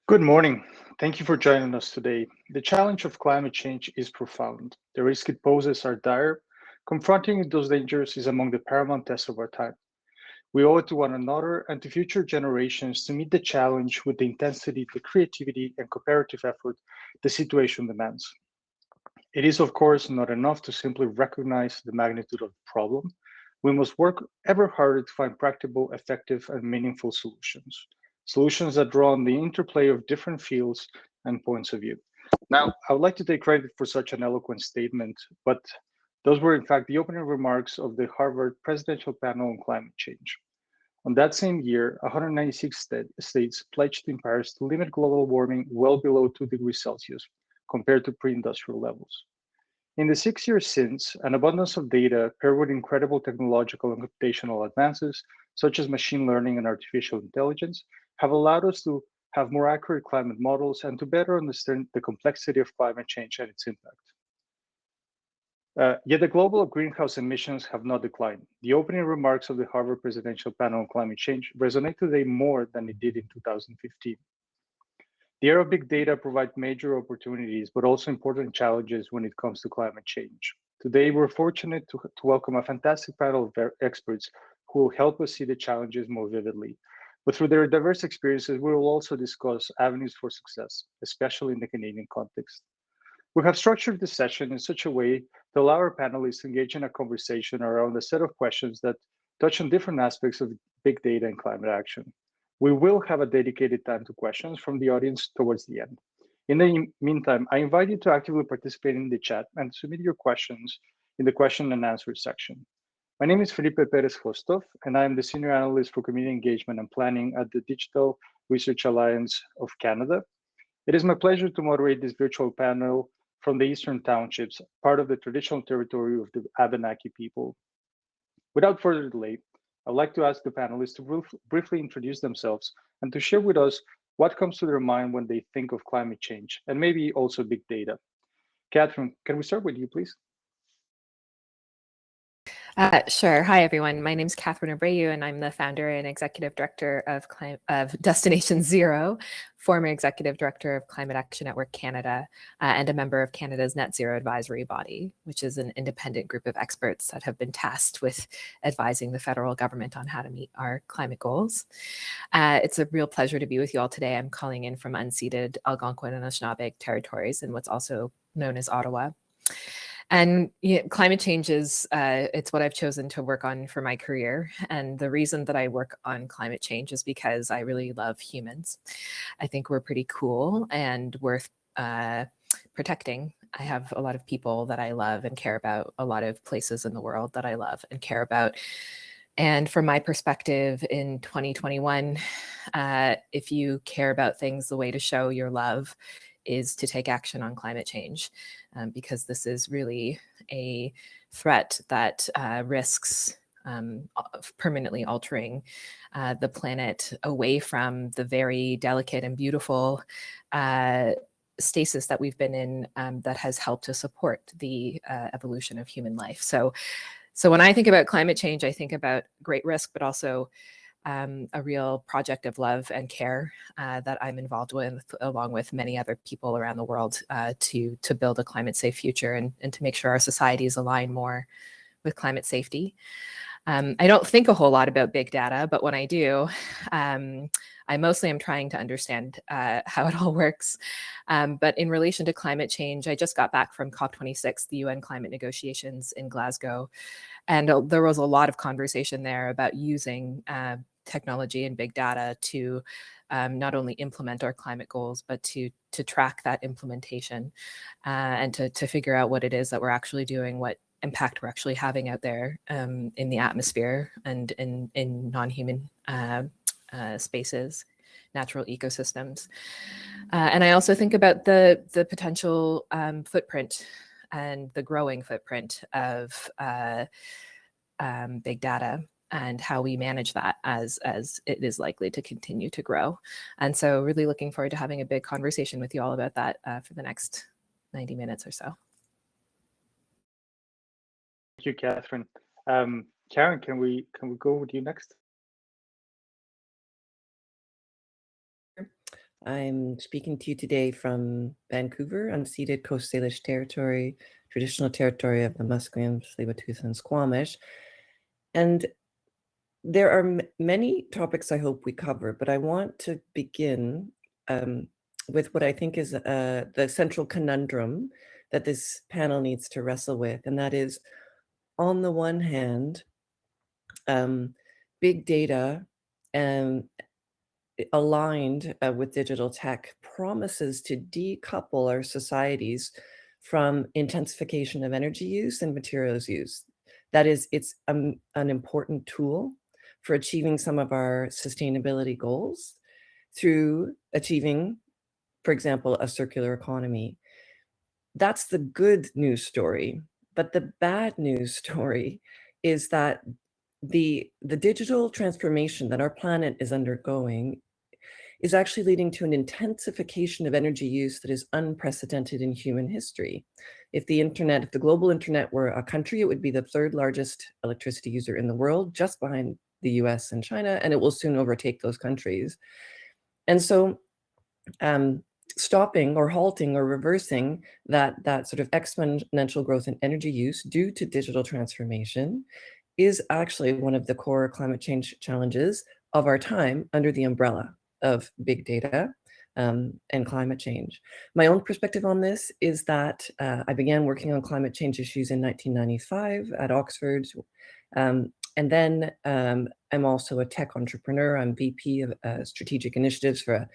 Good morning. Thank you for joining us today. The challenge of climate change is profound. The risk it poses are dire. Confronting those dangers is among the paramount tests of our time. We owe it to one another and to future generations to meet the challenge with the intensity, the creativity, and cooperative effort the situation demands. It is, of course, not enough to simply recognize the magnitude of the problem. We must work ever harder to find practical, effective, and meaningful solutions. Solutions that draw on the interplay of different fields and points of view. Now, I would like to take credit for such an eloquent statement, but those were, in fact, the opening remarks of the Harvard Presidential Panel on Climate Change. On that same year, 196 states pledged in Paris to limit global warming well below 2 degrees Celsius compared to pre industrial levels. In the 6 years since, an abundance of data paired with incredible technological and computational advances, such as machine learning and artificial intelligence, have allowed us to have more accurate climate models and to better understand the complexity of climate change and its impact. Yet the global greenhouse emissions have not declined. The opening remarks of the Harvard Presidential Panel on Climate Change resonate today more than it did in 2015. The era of big data provides major opportunities, but also important challenges when it comes to climate change. Today, we're fortunate to welcome a fantastic panel of experts who will help us see the challenges more vividly. But through their diverse experiences, we will also discuss avenues for success, especially in the Canadian context. We have structured this session in such a way to allow our panelists to engage in a conversation around a set of questions that touch on different aspects of big data and climate action. We will have a dedicated time to questions from the audience towards the end. In the meantime, I invite you to actively participate in the chat and submit your questions in the question and answer section. My name is Felipe Perez Hostov, and I am the Senior Analyst for Community Engagement and Planning at the Digital Research Alliance of Canada. It is my pleasure to moderate this virtual panel from the Eastern Townships, part of the traditional territory of the Abenaki people. Without further delay, I'd like to ask the panelists to briefly introduce themselves and to share with us what comes to their mind when they think of climate change and maybe also big data. Catherine, can we start with you, please? Sure. Hi, everyone. My name is Catherine Abreu, and I'm the founder and executive director of Destination Zero, former executive director of Climate Action Network Canada, and a member of Canada's Net Zero Advisory Body, which is an independent group of experts that have been tasked with advising the federal government on how to meet our climate goals. It's a real pleasure to be with you all today. I'm calling in from unceded Algonquin and Anishinaabe territories in what's also known as Ottawa. And climate change is, it's what I've chosen to work on for my career. And the reason that I work on climate change is because I really love humans. I think we're pretty cool and worth protecting. I have a lot of people that I love and care about, a lot of places in the world that I love and care about. And from my perspective in 2021, if you care about things, the way to show your love is to take action on climate change, because this is really a threat that risks permanently altering the planet away from the very delicate and beautiful stasis that we've been in that has helped to support the evolution of human life. So when I think about climate change, I think about great risk, but also a real project of love and care that I'm involved with, along with many other people around the world, to build a climate-safe future and to make sure our societies align more with climate safety. I don't think a whole lot about big data, but when I do, I mostly am trying to understand how it all works. But in relation to climate change, I just got back from COP26, the UN climate negotiations in Glasgow. And there was a lot of conversation there about using technology and big data to not only implement our climate goals, but to track that implementation and to figure out what it is that we're actually doing, what impact we're actually having out there in the atmosphere and in non-human spaces, natural ecosystems. And I also think about the potential footprint and the growing footprint of big data and how we manage that as it is likely to continue to grow. And so really looking forward to having a big conversation with you all about that for the next 90 minutes or so. Thank you, Catherine. Karen, can we go with you next? I'm speaking to you today from Vancouver, unceded Coast Salish territory, traditional territory of the Musqueam, Tsleil-Waututh, and Squamish. And there are many topics I hope we cover, but I want to begin with what I think is the central conundrum that this panel needs to wrestle with, and that is, on the one hand, big data aligned with digital tech promises to decouple our societies from intensification of energy use and materials use. That is, it's an important tool for achieving some of our sustainability goals through achieving, for example, a circular economy. That's the good news story. But the bad news story is that the digital transformation that our planet is undergoing is actually leading to an intensification of energy use that is unprecedented in human history. If the global internet were a country, it would be the third largest electricity user in the world, just behind the US and China, and it will soon overtake those countries. And so stopping or halting or reversing that sort of exponential growth in energy use due to digital transformation is actually one of the core climate change challenges of our time under the umbrella of big data and climate change. My own perspective on this is that I began working on climate change issues in 1995 at Oxford. And then I'm also a tech entrepreneur. I'm VP of strategic initiatives for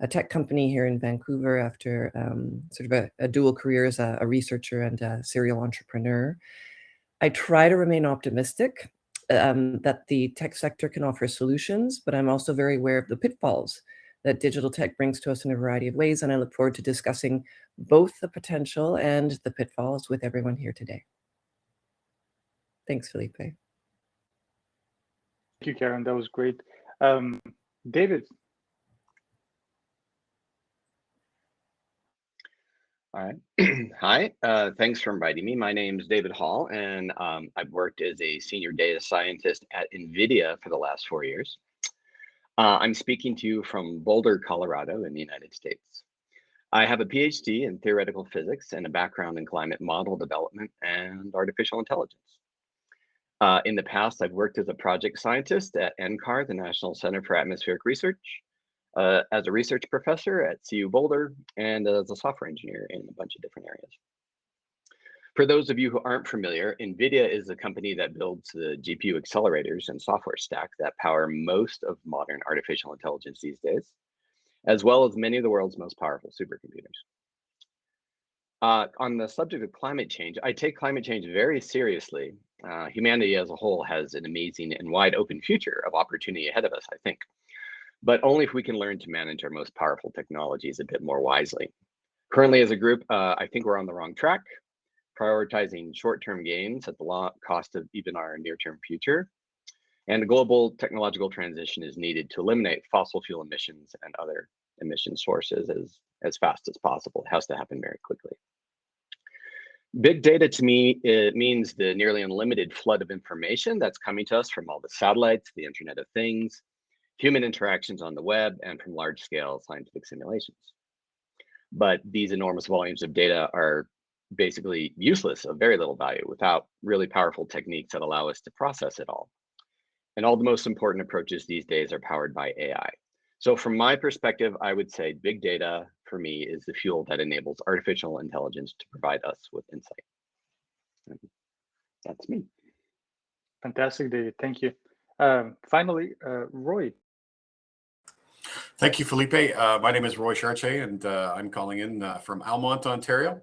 a tech company here in Vancouver after sort of a dual career as a researcher and a serial entrepreneur. I try to remain optimistic that the tech sector can offer solutions, but I'm also very aware of the pitfalls that digital tech brings to us in a variety of ways, and I look forward to discussing both the potential and the pitfalls with everyone here today. Thanks, Felipe. Thank you, Karen. That was great. David. All right. Hi, thanks for inviting me. My name is David Hall, and I've worked as a senior data scientist at NVIDIA for the last 4 years. I'm speaking to you from Boulder, Colorado in the United States. I have a PhD in theoretical physics and a background in climate model development and artificial intelligence. In the past, I've worked as a project scientist at NCAR, the National Center for Atmospheric Research, as a research professor at CU Boulder, and as a software engineer in a bunch of different areas. For those of you who aren't familiar, NVIDIA is a company that builds the GPU accelerators and software stack that power most of modern artificial intelligence these days, as well as many of the world's most powerful supercomputers. On the subject of climate change, I take climate change very seriously. Humanity as a whole has an amazing and wide open future of opportunity ahead of us, I think, but only if we can learn to manage our most powerful technologies a bit more wisely. Currently, as a group, I think we're on the wrong track, prioritizing short-term gains at the cost of even our near-term future. And a global technological transition is needed to eliminate fossil fuel emissions and other emission sources as fast as possible. It has to happen very quickly. Big data to me, it means the nearly unlimited flood of information that's coming to us from all the satellites, the Internet of Things, human interactions on the web, and from large-scale scientific simulations. But these enormous volumes of data are basically useless, of very little value, without really powerful techniques that allow us to process it all. And all the most important approaches these days are powered by AI. So from my perspective, I would say big data for me is the fuel that enables artificial intelligence to provide us with insight. That's me. Fantastic, David. Thank you. Finally, Roy. Thank you, Felipe. My name is Roy Chartier, and I'm calling in from Almonte, Ontario.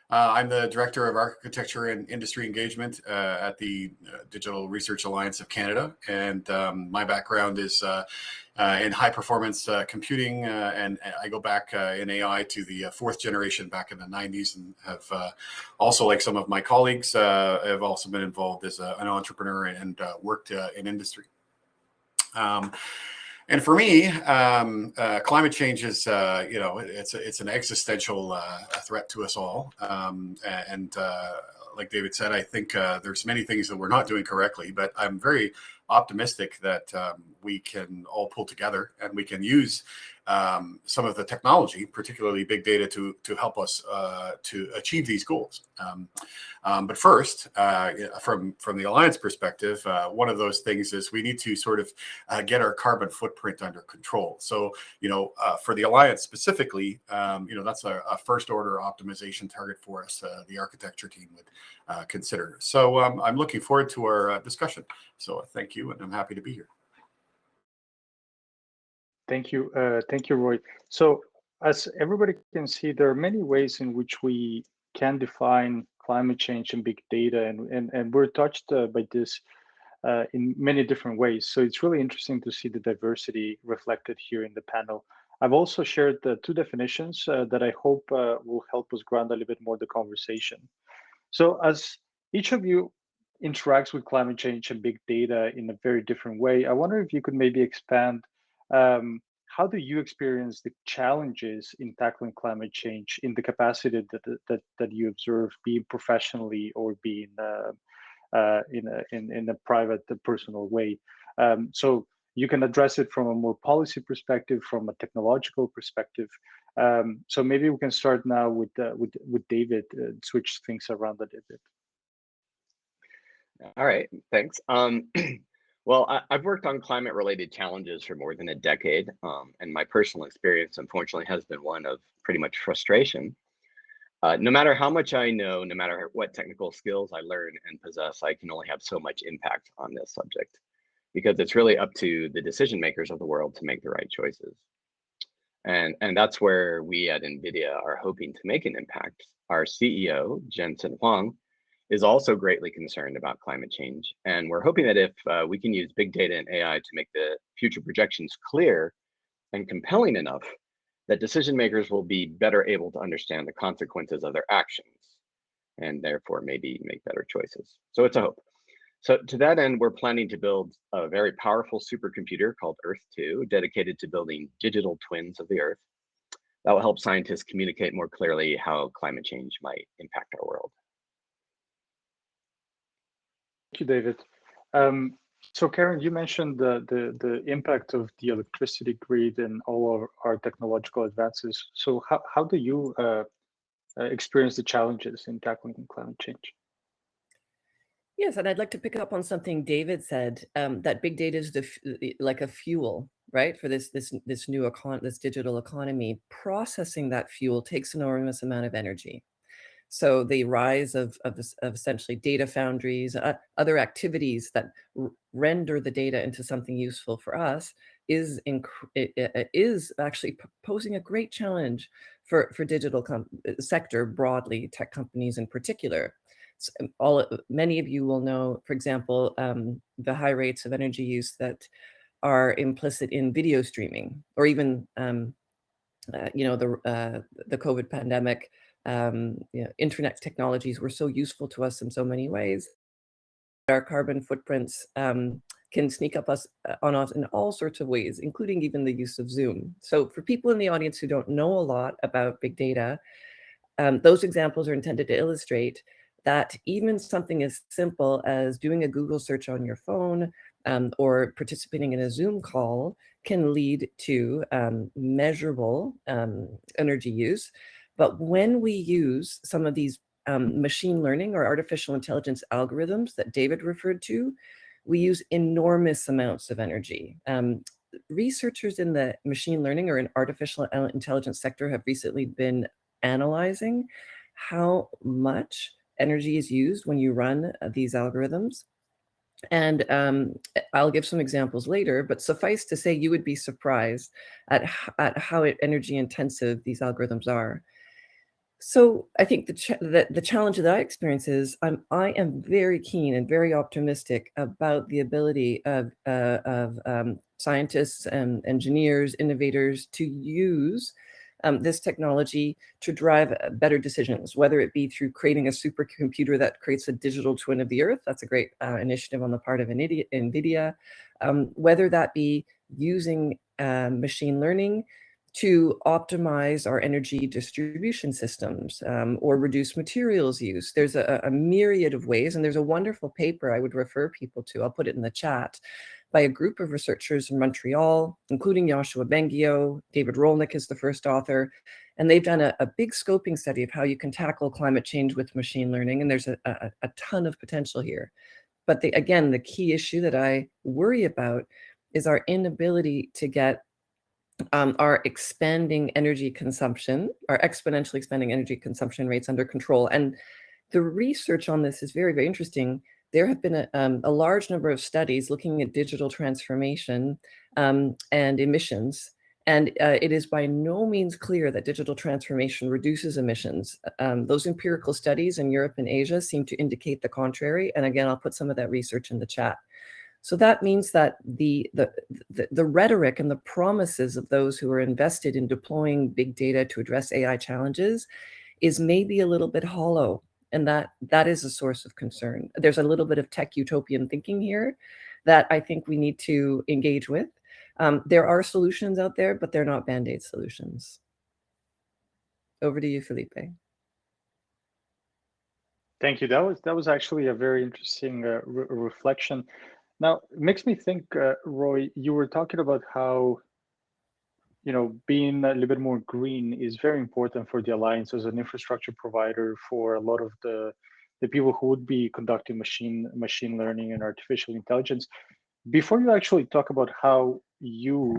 I'm the Director of Architecture and Industry Engagement at the Digital Research Alliance of Canada. And my background is in high performance computing, and I go back in AI to the fourth generation back in the 90s, and have also, like some of my colleagues, have also been involved as an entrepreneur and worked in industry. And for me, climate change is, it's an existential threat to us all. Like David said, I think there's many things that we're not doing correctly, but I'm very optimistic that we can all pull together and we can use some of the technology, particularly big data, to help us to achieve these goals. But first, from the Alliance perspective, one of those things is we need to sort of get our carbon footprint under control. So, for the Alliance specifically, that's a first order optimization target for us, the architecture team would consider. So I'm looking forward to our discussion. So thank you, and I'm happy to be here. Thank you, Roy. So as everybody can see, there are many ways in which we can define climate change and big data, and we're touched by this in many different ways. So it's really interesting to see the diversity reflected here in the panel. I've also shared the two definitions that I hope will help us ground a little bit more the conversation. So as each of you interacts with climate change and big data in a very different way, I wonder if you could maybe expand how do you experience the challenges in tackling climate change in the capacity that you observe, be it professionally or be in a private, personal way. So you can address it from a more policy perspective, from a technological perspective. So maybe we can start now with David, switch things around a little bit. All right, thanks. Well, I've worked on climate-related challenges for more than a decade, and my personal experience, unfortunately, has been one of pretty much frustration. No matter how much I know, no matter what technical skills I learn and possess, I can only have so much impact on this subject, because it's really up to the decision makers of the world to make the right choices. And that's where we at NVIDIA are hoping to make an impact. Our CEO, Jensen Huang, is also greatly concerned about climate change. And we're hoping that if we can use big data and AI to make the future projections clear and compelling enough, that decision makers will be better able to understand the consequences of their actions and therefore maybe make better choices. So it's a hope. So to that end, we're planning to build a very powerful supercomputer called Earth-2, dedicated to building digital twins of the Earth that will help scientists communicate more clearly how climate change might impact our world. Thank you, David. So Karen, you mentioned the impact of the electricity grid and all of our technological advances. So how do you experience the challenges in tackling climate change? Yes, and I'd like to pick up on something David said, that big data is like a fuel, right, for this new this digital economy. Processing that fuel takes an enormous amount of energy. So the rise of essentially data foundries, other activities that render the data into something useful for us is actually posing a great challenge for digital sector broadly, tech companies in particular. So many of you will know, for example, the high rates of energy use that are implicit in video streaming, or even the COVID pandemic. Internet technologies were so useful to us in so many ways. Our carbon footprints can sneak up on us in all sorts of ways, including even the use of Zoom. So for people in the audience who don't know a lot about big data, those examples are intended to illustrate that even something as simple as doing a Google search on your phone or participating in a Zoom call can lead to measurable energy use. But when we use some of these machine learning or artificial intelligence algorithms that David referred to, we use enormous amounts of energy. Researchers in the machine learning or in artificial intelligence sector have recently been analyzing how much energy is used when you run these algorithms. And I'll give some examples later, but suffice to say, you would be surprised at how energy intensive these algorithms are. So I think the challenge that I experience is I am very keen and very optimistic about the ability of scientists and engineers, innovators to use this technology to drive better decisions, whether it be through creating a supercomputer that creates a digital twin of the Earth. That's a great initiative on the part of NVIDIA. Whether that be using machine learning to optimize our energy distribution systems or reduce materials use. There's a myriad of ways, and there's a wonderful paper I would refer people to. I'll put it in the chat by a group of researchers in Montreal, including Joshua Bengio. David Rolnick is the first author. And they've done a big scoping study of how you can tackle climate change with machine learning. And there's a ton of potential here. But again, the key issue that I worry about is our inability to get our expanding energy consumption, our exponentially expanding energy consumption rates under control. And the research on this is very, very interesting. There have been a large number of studies looking at digital transformation and emissions. And it is by no means clear that digital transformation reduces emissions. Those empirical studies in Europe and Asia seem to indicate the contrary. And again, I'll put some of that research in the chat. So that means that the rhetoric and the promises of those who are invested in deploying big data to address AI challenges is maybe a little bit hollow. And that is a source of concern. There's a little bit of tech utopian thinking here that I think we need to engage with. There are solutions out there, but they're not Band-Aid solutions. Over to you, Felipe. Thank you. That was actually a very interesting reflection. Now, it makes me think, Roy, you were talking about how, being a little bit more green is very important for the Alliance as an infrastructure provider for a lot of the people who would be conducting machine learning and artificial intelligence. Before you actually talk about how you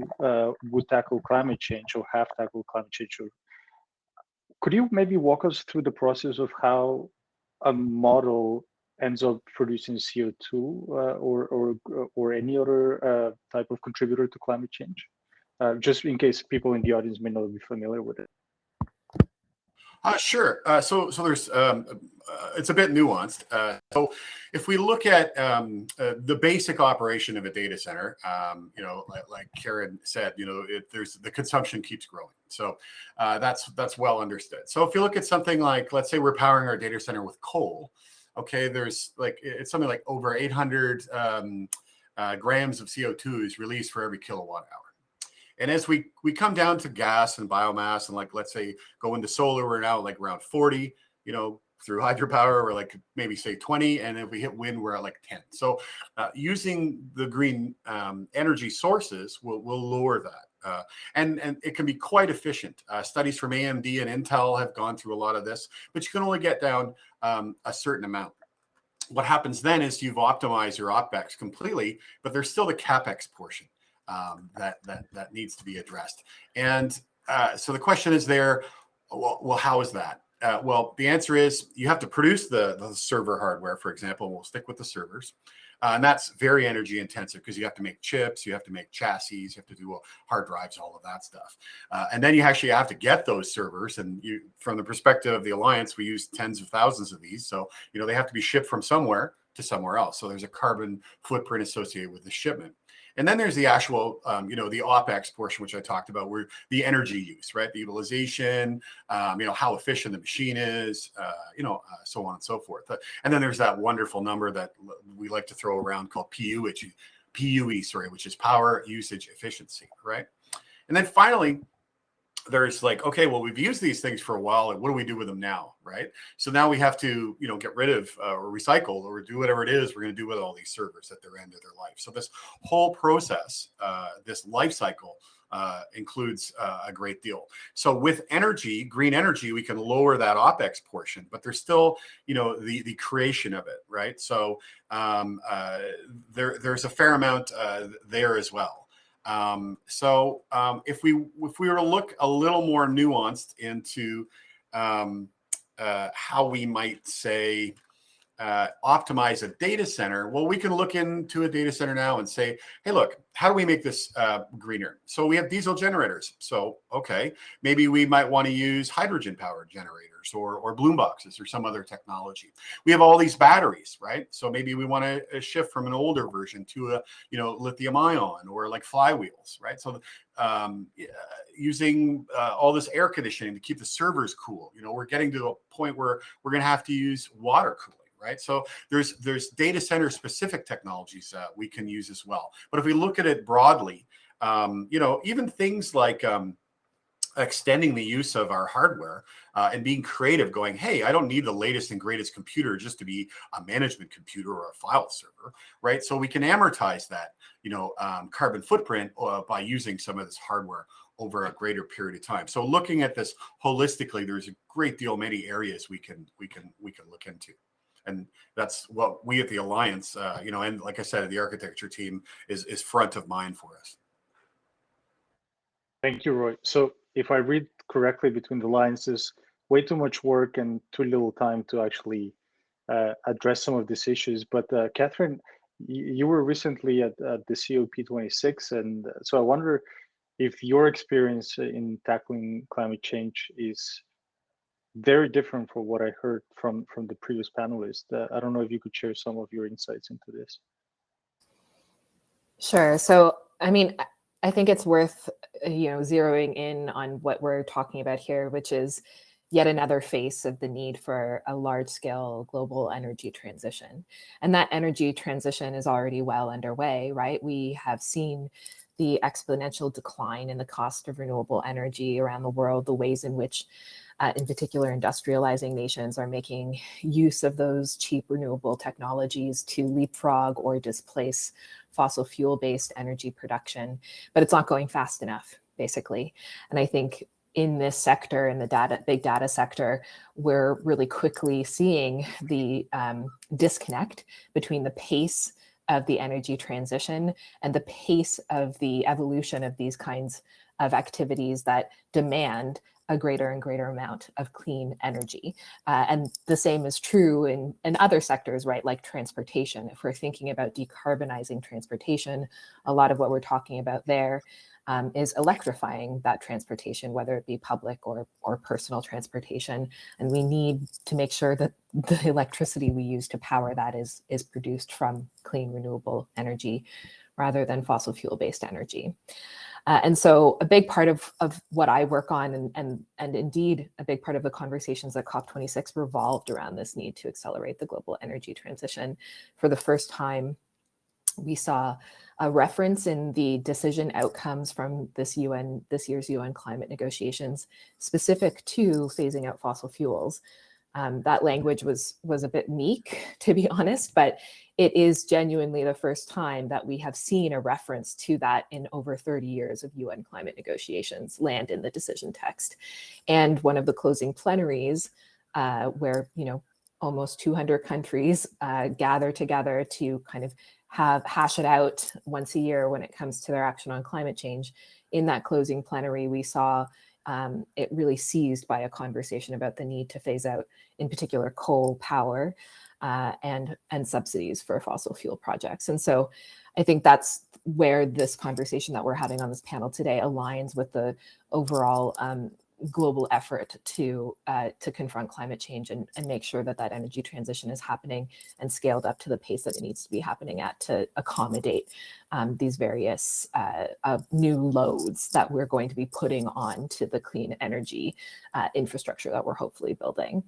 would tackle climate change or have tackled climate change, could you maybe walk us through the process of how a model ends up producing CO2 or any other type of contributor to climate change? Just in case people in the audience may not be familiar with it. Sure. So there's it's a bit nuanced. So if we look at the basic operation of a data center, like Karen said, there's the consumption keeps growing. So that's well understood. So if you look at something like, let's say we're powering our data center with coal, okay, there's it's something like over 800 grams of CO2 is released for every kilowatt hour. And as we come down to gas and biomass, and let's say go into solar, we're now around 40, through hydropower, we're maybe say 20. And if we hit wind, we're at 10. So using the green energy sources will lower that. And it can be quite efficient. Studies from AMD and Intel have gone through a lot of this, but you can only get down a certain amount. What happens then is you've optimized your OpEx completely, but there's still the CapEx portion that needs to be addressed. And so the question is there, well, how is that? Well, the answer is you have to produce the server hardware, for example. We'll stick with the servers. And that's very energy intensive because you have to make chips, you have to make chassis, you have to do hard drives, all of that stuff. And then you actually have to get those servers. And from the perspective of the Alliance, we use tens of thousands of these. So, they have to be shipped from somewhere to somewhere else. So there's a carbon footprint associated with the shipment. And then there's the actual, the OpEx portion, which I talked about, where the energy use, right? The utilization, how efficient the machine is, so on and so forth. And then there's that wonderful number that we like to throw around called PUE, which is power usage efficiency, right? And then finally, there's okay, well, we've used these things for a while, and what do we do with them now, right? So now we have to, get rid of or recycle or do whatever it is we're going to do with all these servers at their end of their life. So this whole process, this life cycle includes a great deal. So with energy, green energy, we can lower that OpEx portion, but there's still, the creation of it, right? So there's a fair amount there as well. If we were to look a little more nuanced into how we might say optimize a data center, well, we can look into a data center now and say, hey, look, how do we make this greener? So we have diesel generators. So, okay, maybe we might want to use hydrogen powered generators or bloom boxes or some other technology. We have all these batteries, right? So maybe we want to shift from an older version to a, lithium ion or flywheels, right? So using all this air conditioning to keep the servers cool. We're getting to a point where we're going to have to use water cooling. Right. So there's data center specific technologies that we can use as well. But if we look at it broadly, even things like extending the use of our hardware and being creative, going, hey, I don't need the latest and greatest computer just to be a management computer or a file server, right? So we can amortize that, carbon footprint by using some of this hardware over a greater period of time. So looking at this holistically, there's a great deal, many areas we can look into. And that's what we at the Alliance, and like I said, the architecture team is front of mind for us. Thank you, Roy. So if I read correctly between the lines, there's way too much work and too little time to actually address some of these issues. But Catherine, you were recently at the COP26, and so I wonder if your experience in tackling climate change is very different from what I heard from the previous panelists. I don't know if you could share some of your insights into this. Sure. So, I mean, I think it's worth, zeroing in on what we're talking about here, which is yet another face of the need for a large-scale global energy transition. And that energy transition is already well underway, right? We have seen the exponential decline in the cost of renewable energy around the world, the ways in which, in particular, industrializing nations are making use of those cheap renewable technologies to leapfrog or displace fossil fuel-based energy production, but it's not going fast enough, basically. And I think in this sector, in the big data sector, we're really quickly seeing the disconnect between the pace of the energy transition and the pace of the evolution of these kinds of activities that demand a greater and greater amount of clean energy. And the same is true in other sectors, right? Like transportation. If we're thinking about decarbonizing transportation, a lot of what we're talking about there is electrifying that transportation, whether it be public or personal transportation. And we need to make sure that the electricity we use to power that is produced from clean renewable energy rather than fossil fuel-based energy. And so a big part of what I work on and indeed a big part of the conversations at COP26 revolved around this need to accelerate the global energy transition. For the first time, we saw a reference in the decision outcomes from this year's UN climate negotiations specific to phasing out fossil fuels. That language was a bit meek, to be honest, but it is genuinely the first time that we have seen a reference to that in over 30 years of UN climate negotiations land in the decision text. And one of the closing plenaries where, almost 200 countries gather together to kind of hash it out once a year when it comes to their action on climate change. In that closing plenary, we saw it really seized by a conversation about the need to phase out, in particular, coal power and subsidies for fossil fuel projects. And so I think that's where this conversation that we're having on this panel today aligns with the overall global effort to confront climate change and make sure that energy transition is happening and scaled up to the pace that it needs to be happening at to accommodate these various new loads that we're going to be putting on to the clean energy infrastructure that we're hopefully building.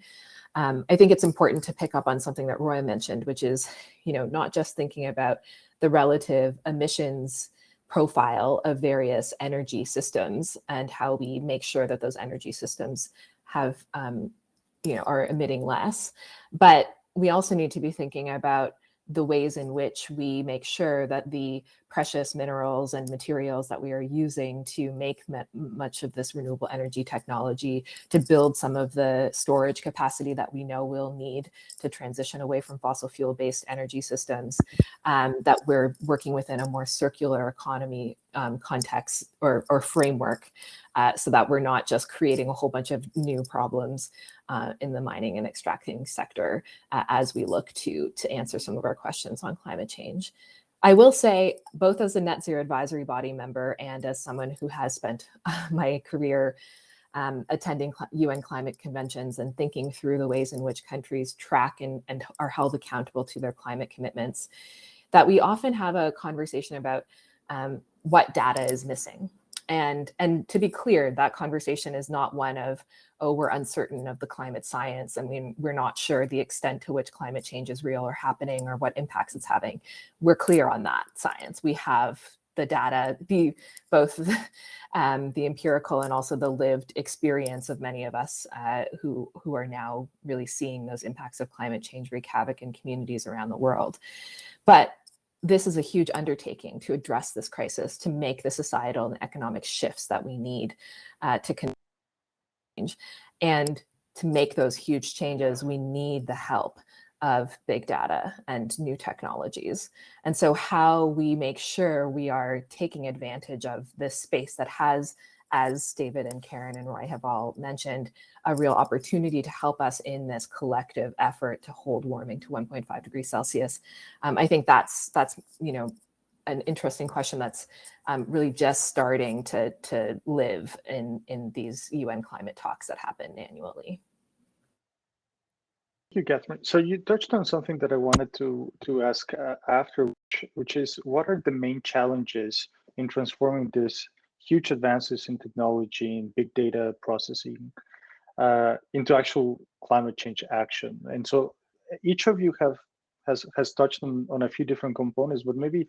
I think it's important to pick up on something that Roy mentioned, which is, not just thinking about the relative emissions profile of various energy systems and how we make sure that those energy systems have, are emitting less. But we also need to be thinking about the ways in which we make sure that the precious minerals and materials that we are using to make much of this renewable energy technology, to build some of the storage capacity that we know we'll need to transition away from fossil fuel-based energy systems, that we're working within a more circular economy context or framework, so that we're not just creating a whole bunch of new problems in the mining and extracting sector as we look to answer some of our questions on climate change. I will say, both as a net zero advisory body member and as someone who has spent my career attending UN climate conventions and thinking through the ways in which countries track and are held accountable to their climate commitments, that we often have a conversation about what data is missing. And to be clear, that conversation is not one of, oh, we're uncertain of the climate science. I mean, we're not sure the extent to which climate change is real or happening or what impacts it's having. We're clear on that science. We have the data, both the empirical and also the lived experience of many of us who are now really seeing those impacts of climate change wreak havoc in communities around the world. But this is a huge undertaking to address this crisis, to make the societal and economic shifts that we need to change. And to make those huge changes, we need the help of big data and new technologies. And so how we make sure we are taking advantage of this space that has, as David and Karen and Roy have all mentioned, a real opportunity to help us in this collective effort to hold warming to 1.5 degrees Celsius. I think that's an interesting question that's really just starting to live in these UN climate talks that happen annually. Thank you, Catherine. So you touched on something that I wanted to ask after, which is what are the main challenges in transforming these huge advances in technology and big data processing into actual climate change action? And so each of you has touched on a few different components, but maybe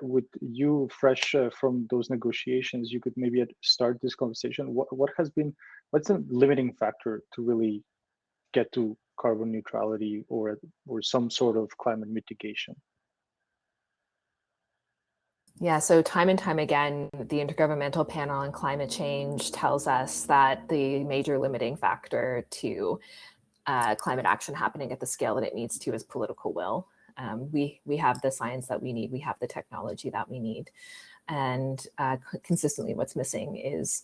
with you fresh from those negotiations, you could maybe start this conversation. What's the limiting factor to really get to carbon neutrality or some sort of climate mitigation? Yeah, so time and time again, the Intergovernmental Panel on Climate Change tells us that the major limiting factor to climate action happening at the scale that it needs to is political will. We have the science that we need, we have the technology that we need. And consistently what's missing is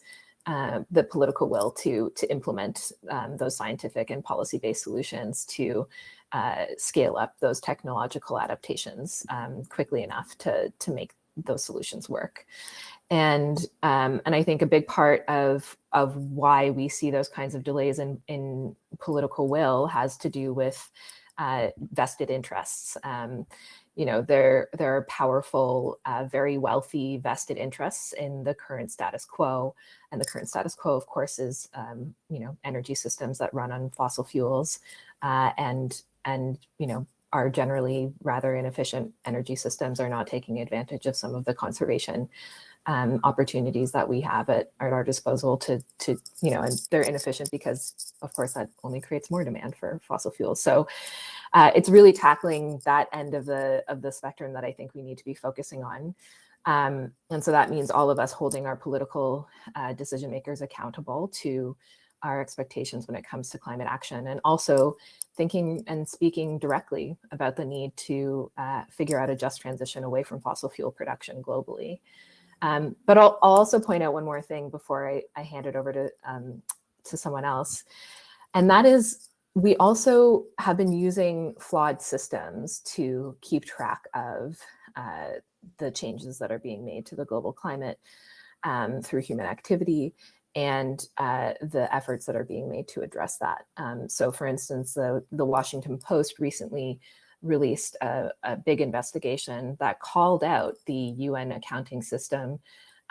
the political will to implement those scientific and policy-based solutions to scale up those technological adaptations quickly enough to make those solutions work. And I think a big part of why we see those kinds of delays in political will has to do with vested interests. There are powerful, very wealthy vested interests in the current status quo. And the current status quo, of course, is energy systems that run on fossil fuels and are generally rather inefficient energy systems, are not taking advantage of some of the conservation opportunities that we have at our disposal to and they're inefficient because, of course, that only creates more demand for fossil fuels. So it's really tackling that end of the spectrum that I think we need to be focusing on. And so that means all of us holding our political decision makers accountable to our expectations when it comes to climate action, and also thinking and speaking directly about the need to figure out a just transition away from fossil fuel production globally. But I'll also point out one more thing before I hand it over to someone else. And that is, we also have been using flawed systems to keep track of the changes that are being made to the global climate through human activity and the efforts that are being made to address that. So for instance, the Washington Post recently released a big investigation that called out the UN accounting system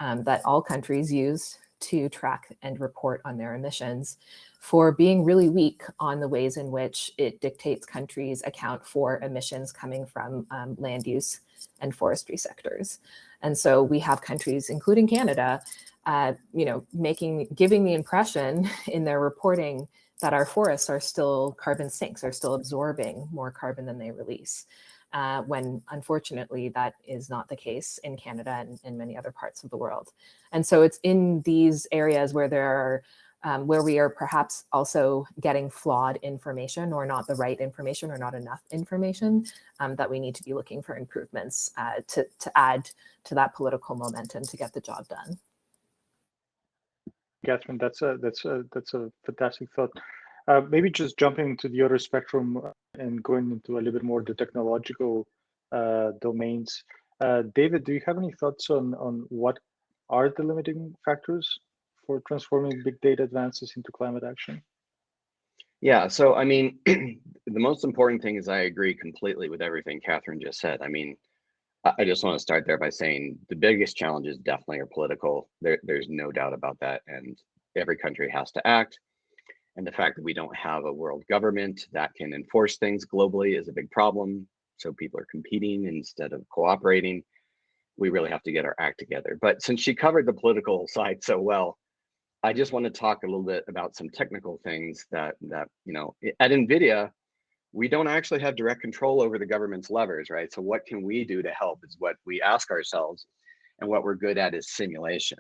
that all countries use to track and report on their emissions for being really weak on the ways in which it dictates countries account for emissions coming from land use and forestry sectors. And so we have countries, including Canada, giving the impression in their reporting that our forests are still carbon sinks, are still absorbing more carbon than they release, when unfortunately that is not the case in Canada and in many other parts of the world. And so it's in these areas where where we are perhaps also getting flawed information or not the right information or not enough information, that we need to be looking for improvements to add to that political momentum to get the job done. Catherine, that's a fantastic thought. Maybe just jumping to the other spectrum and going into a little bit more the technological domains. David, do you have any thoughts on what are the limiting factors for transforming big data advances into climate action? Yeah, so I mean, the most important thing is I agree completely with everything Catherine just said. I mean, I just want to start there by saying the biggest challenges definitely are political. There's no doubt about that. And every country has to act. And the fact that we don't have a world government that can enforce things globally is a big problem. So people are competing instead of cooperating. we really have to get our act together. But since she covered the political side so well, I just want to talk a little bit about some technical things that you know, at NVIDIA, we don't actually have direct control over the government's levers, right? So what can we do to help is what we ask ourselves, and what we're good at is simulation.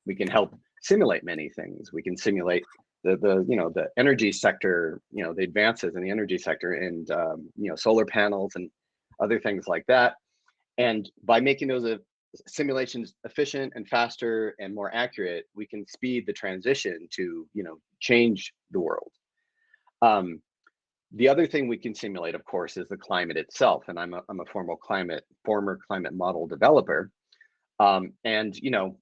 We can help simulate many things. We can simulate the you know, the energy sector, you know, the advances in the energy sector, and you know, solar panels and other things like that. And by making those simulations efficient and faster and more accurate, we can speed the transition to, you know, change the world. The other thing we can simulate, of course, is the climate itself. And I'm a former climate model developer. And, you know,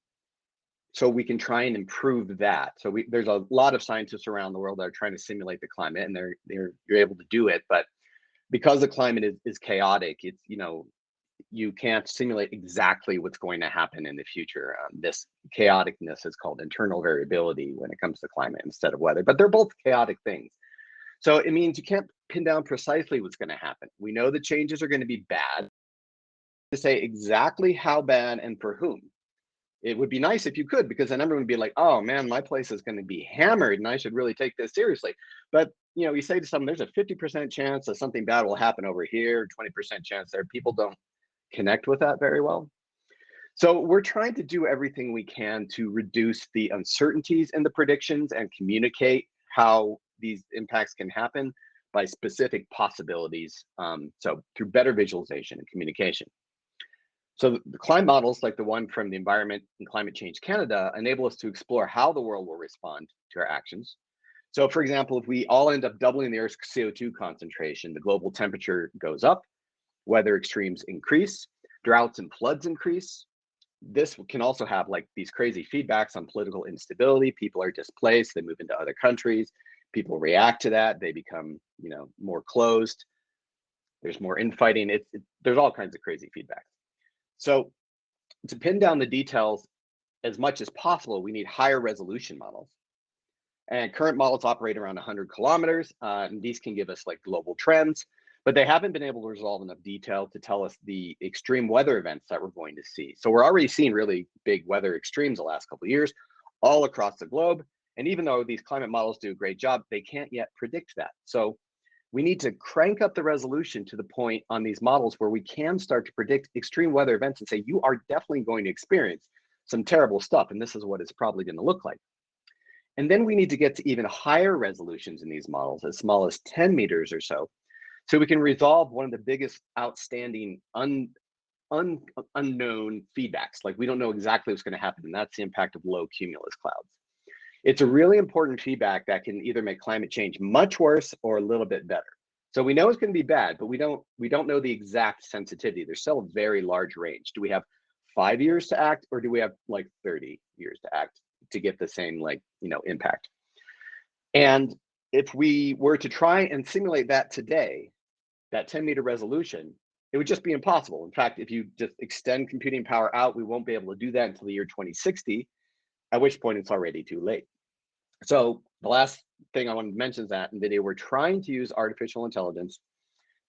so we can try and improve that. So there's a lot of scientists around the world that are trying to simulate the climate, and you're able to do it. But because the climate is chaotic, it's, you know, you can't simulate exactly what's going to happen in the future. This chaoticness is called internal variability when it comes to climate instead of weather, but they're both chaotic things. So it means you can't pin down precisely what's going to happen. We know the changes are going to be bad. To say exactly how bad and for whom. It would be nice if you could, because then everyone would be like, oh man, my place is going to be hammered and I should really take this seriously. But you know, you say to someone, there's a 50% chance that something bad will happen over here, 20% chance there. People don't connect with that very well. So we're trying to do everything we can to reduce the uncertainties in the predictions and communicate how these impacts can happen by specific possibilities. So through better visualization and communication. So the climate models, like the one from the Environment and Climate Change Canada, enable us to explore how the world will respond to our actions. So for example, if we all end up doubling the Earth's CO2 concentration, the global temperature goes up, weather extremes increase, droughts and floods increase. This can also have like these crazy feedbacks on political instability. People are displaced, they move into other countries, people react to that, they become, you know, more closed, there's more infighting, there's all kinds of crazy feedbacks. So to pin down the details as much as possible, we need higher resolution models. And current models operate around 100 kilometers, and these can give us like global trends, but they haven't been able to resolve enough detail to tell us the extreme weather events that we're going to see. So we're already seeing really big weather extremes the last couple of years, all across the globe. And even though these climate models do a great job, they can't yet predict that. So we need to crank up the resolution to the point on these models where we can start to predict extreme weather events and say, you are definitely going to experience some terrible stuff, and this is what it's probably going to look like. And then we need to get to even higher resolutions in these models, as small as 10 meters or so we can resolve one of the biggest outstanding unknown feedbacks. Like we don't know exactly what's going to happen, and that's the impact of low cumulus clouds. It's a really important feedback that can either make climate change much worse or a little bit better. So we know it's going to be bad, but we don't know the exact sensitivity. There's still a very large range. Do we have 5 years to act, or do we have like 30 years to act to get the same, like, you know, impact? And if we were to try and simulate that today, that 10-meter resolution, it would just be impossible. In fact, if you just extend computing power out, we won't be able to do that until the year 2060, at which point it's already too late. So the last thing I wanted to mention is that NVIDIA, we're trying to use artificial intelligence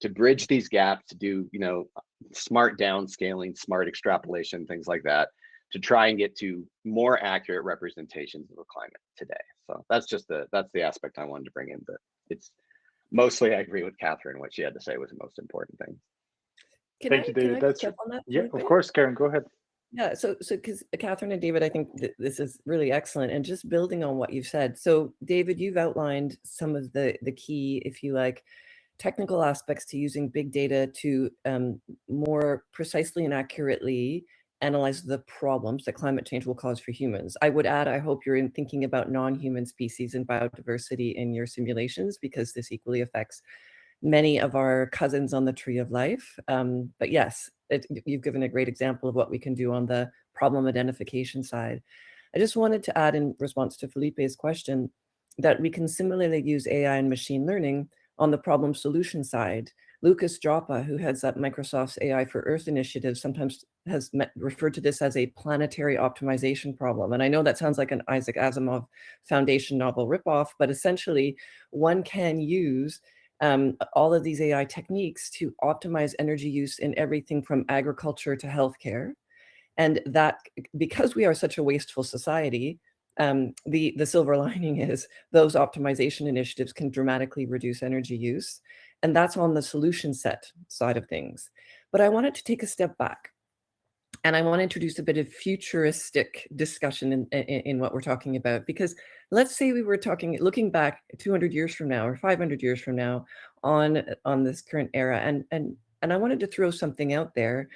to bridge these gaps, to do, you know, smart downscaling, smart extrapolation, things like that, to try and get to more accurate representations of the climate today. So that's the aspect I wanted to bring in, but it's mostly, I agree with Catherine. What she had to say was the most important thing. Thank you, David. That's on that yeah, of course, Karen, go ahead. Yeah, so because Catherine and David, I think this is really excellent, and just building on what you've said. So David, you've outlined some of the key, if you like, technical aspects to using big data to more precisely and accurately analyze the problems that climate change will cause for humans. I would add, I hope you're thinking about non-human species and biodiversity in your simulations, because this equally affects many of our cousins on the tree of life. But yes, you've given a great example of what we can do on the problem identification side. I just wanted to add, in response to Felipe's question, that we can similarly use AI and machine learning on the problem solution side. Lucas Joppa, who heads up Microsoft's AI for Earth initiative, sometimes has referred to this as a planetary optimization problem. And I know that sounds like an Isaac Asimov Foundation novel ripoff, but essentially one can use all of these AI techniques to optimize energy use in everything from agriculture to healthcare. And that, because we are such a wasteful society, the silver lining is those optimization initiatives can dramatically reduce energy use. And that's on the solution set side of things. But I wanted to take a step back. And I want to introduce a bit of futuristic discussion in what we're talking about, because let's say we were looking back 200 years from now or 500 years from now on this current era. And I wanted to throw something out there,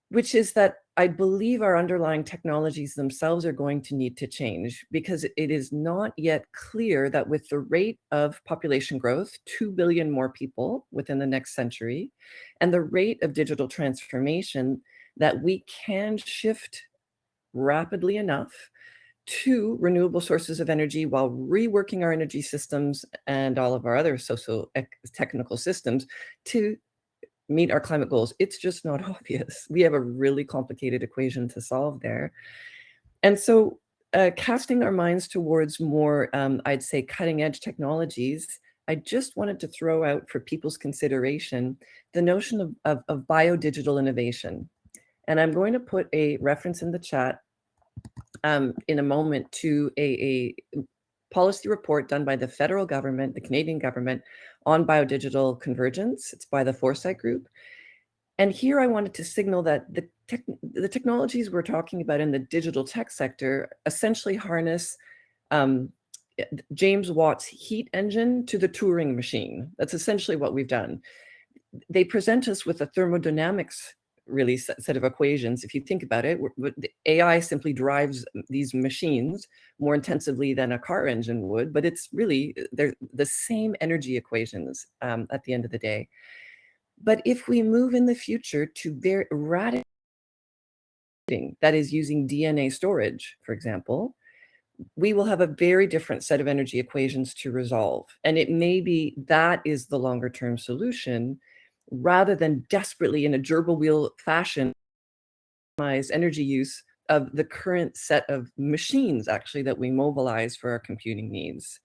which is that I believe our underlying technologies themselves are going to need to change, because it is not yet clear that with the rate of population growth, 2 billion more people within the next century, and the rate of digital transformation, that we can shift rapidly enough to renewable sources of energy while reworking our energy systems and all of our other socio-technical systems to meet our climate goals. It's just not obvious. We have a really complicated equation to solve there. And so casting our minds towards more, I'd say, cutting edge technologies, I just wanted to throw out for people's consideration the notion of biodigital innovation. And I'm going to put a reference in the chat in a moment to a policy report done by the federal government, the Canadian government, on biodigital convergence. It's by the Foresight Group. And here I wanted to signal that the technologies we're talking about in the digital tech sector essentially harness James Watt's heat engine to the Turing machine. That's essentially what we've done. They present us with a thermodynamics really set of equations. If you think about it, the AI simply drives these machines more intensively than a car engine would, but it's really, they're the same energy equations at the end of the day. But if we move in the future to very radical, that is using DNA storage, for example, we will have a very different set of energy equations to resolve. And it may be that is the longer term solution, rather than desperately in a gerbil wheel fashion, optimize energy use of the current set of machines actually that we mobilize for our computing needs.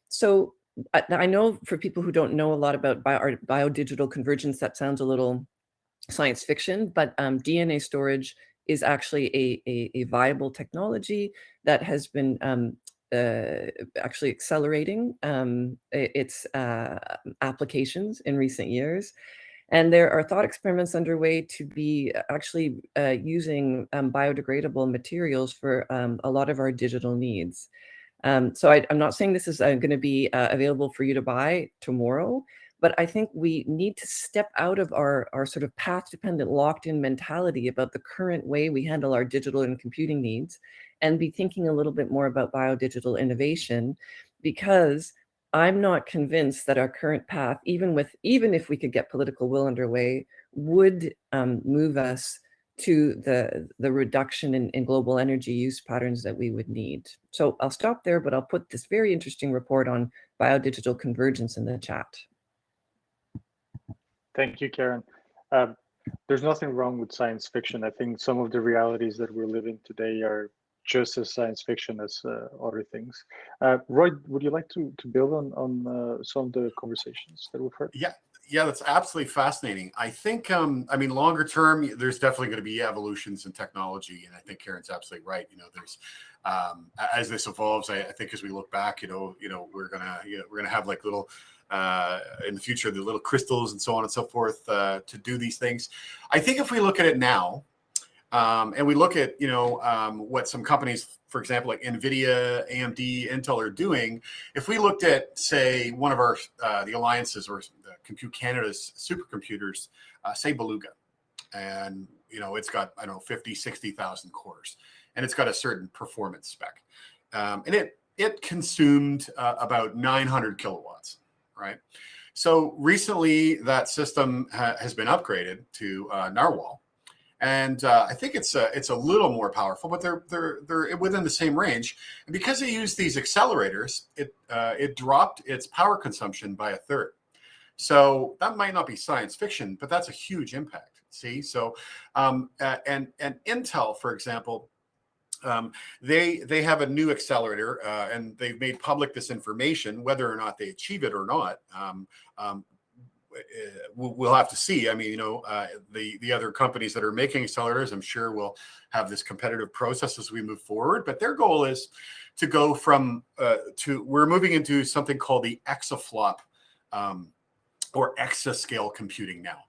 So I know for people who don't know a lot about biodigital convergence, that sounds a little science fiction, but DNA storage is actually a viable technology that has been actually accelerating its applications in recent years. And there are thought experiments underway to be actually using biodegradable materials for a lot of our digital needs. So I'm not saying this is going to be available for you to buy tomorrow, but I think we need to step out of our sort of path-dependent, locked-in mentality about the current way we handle our digital and computing needs, and be thinking a little bit more about biodigital innovation, because I'm not convinced that our current path, even if we could get political will underway, would move us to the reduction in global energy use patterns that we would need. So I'll stop there, but I'll put this very interesting report on biodigital convergence in the chat. Thank you, Karen. There's nothing wrong with science fiction. I think some of the realities that we're living today are just as science fiction as other things. Roy, would you like to build on some of the conversations that we've heard? Yeah, that's absolutely fascinating. I think, I mean, longer term, there's definitely going to be evolutions in technology, and I think Karen's absolutely right. You know, there's as this evolves, I think as we look back, we're gonna have like little in the future, the little crystals and so on and so forth to do these things. I think if we look at it now, and we look at what some companies, for example, like NVIDIA, AMD, Intel are doing, if we looked at, say, one of our the alliances or Compute Canada's supercomputers, say Beluga, and it's got, I don't know, 50, 60,000 cores, and it's got a certain performance spec, and it consumed about 900 kilowatts, right? So recently that system has been upgraded to Narwhal. And I think it's a little more powerful, but they're within the same range. And because they use these accelerators, it dropped its power consumption by a third. So that might not be science fiction, but that's a huge impact. See, so and Intel, for example, they have a new accelerator, and they've made public this information, whether or not they achieve it or not. we'll have to see. I mean, you know, the other companies that are making accelerators, I'm sure will have this competitive process as we move forward. But their goal is to go from we're moving into something called the exaflop or exascale computing now.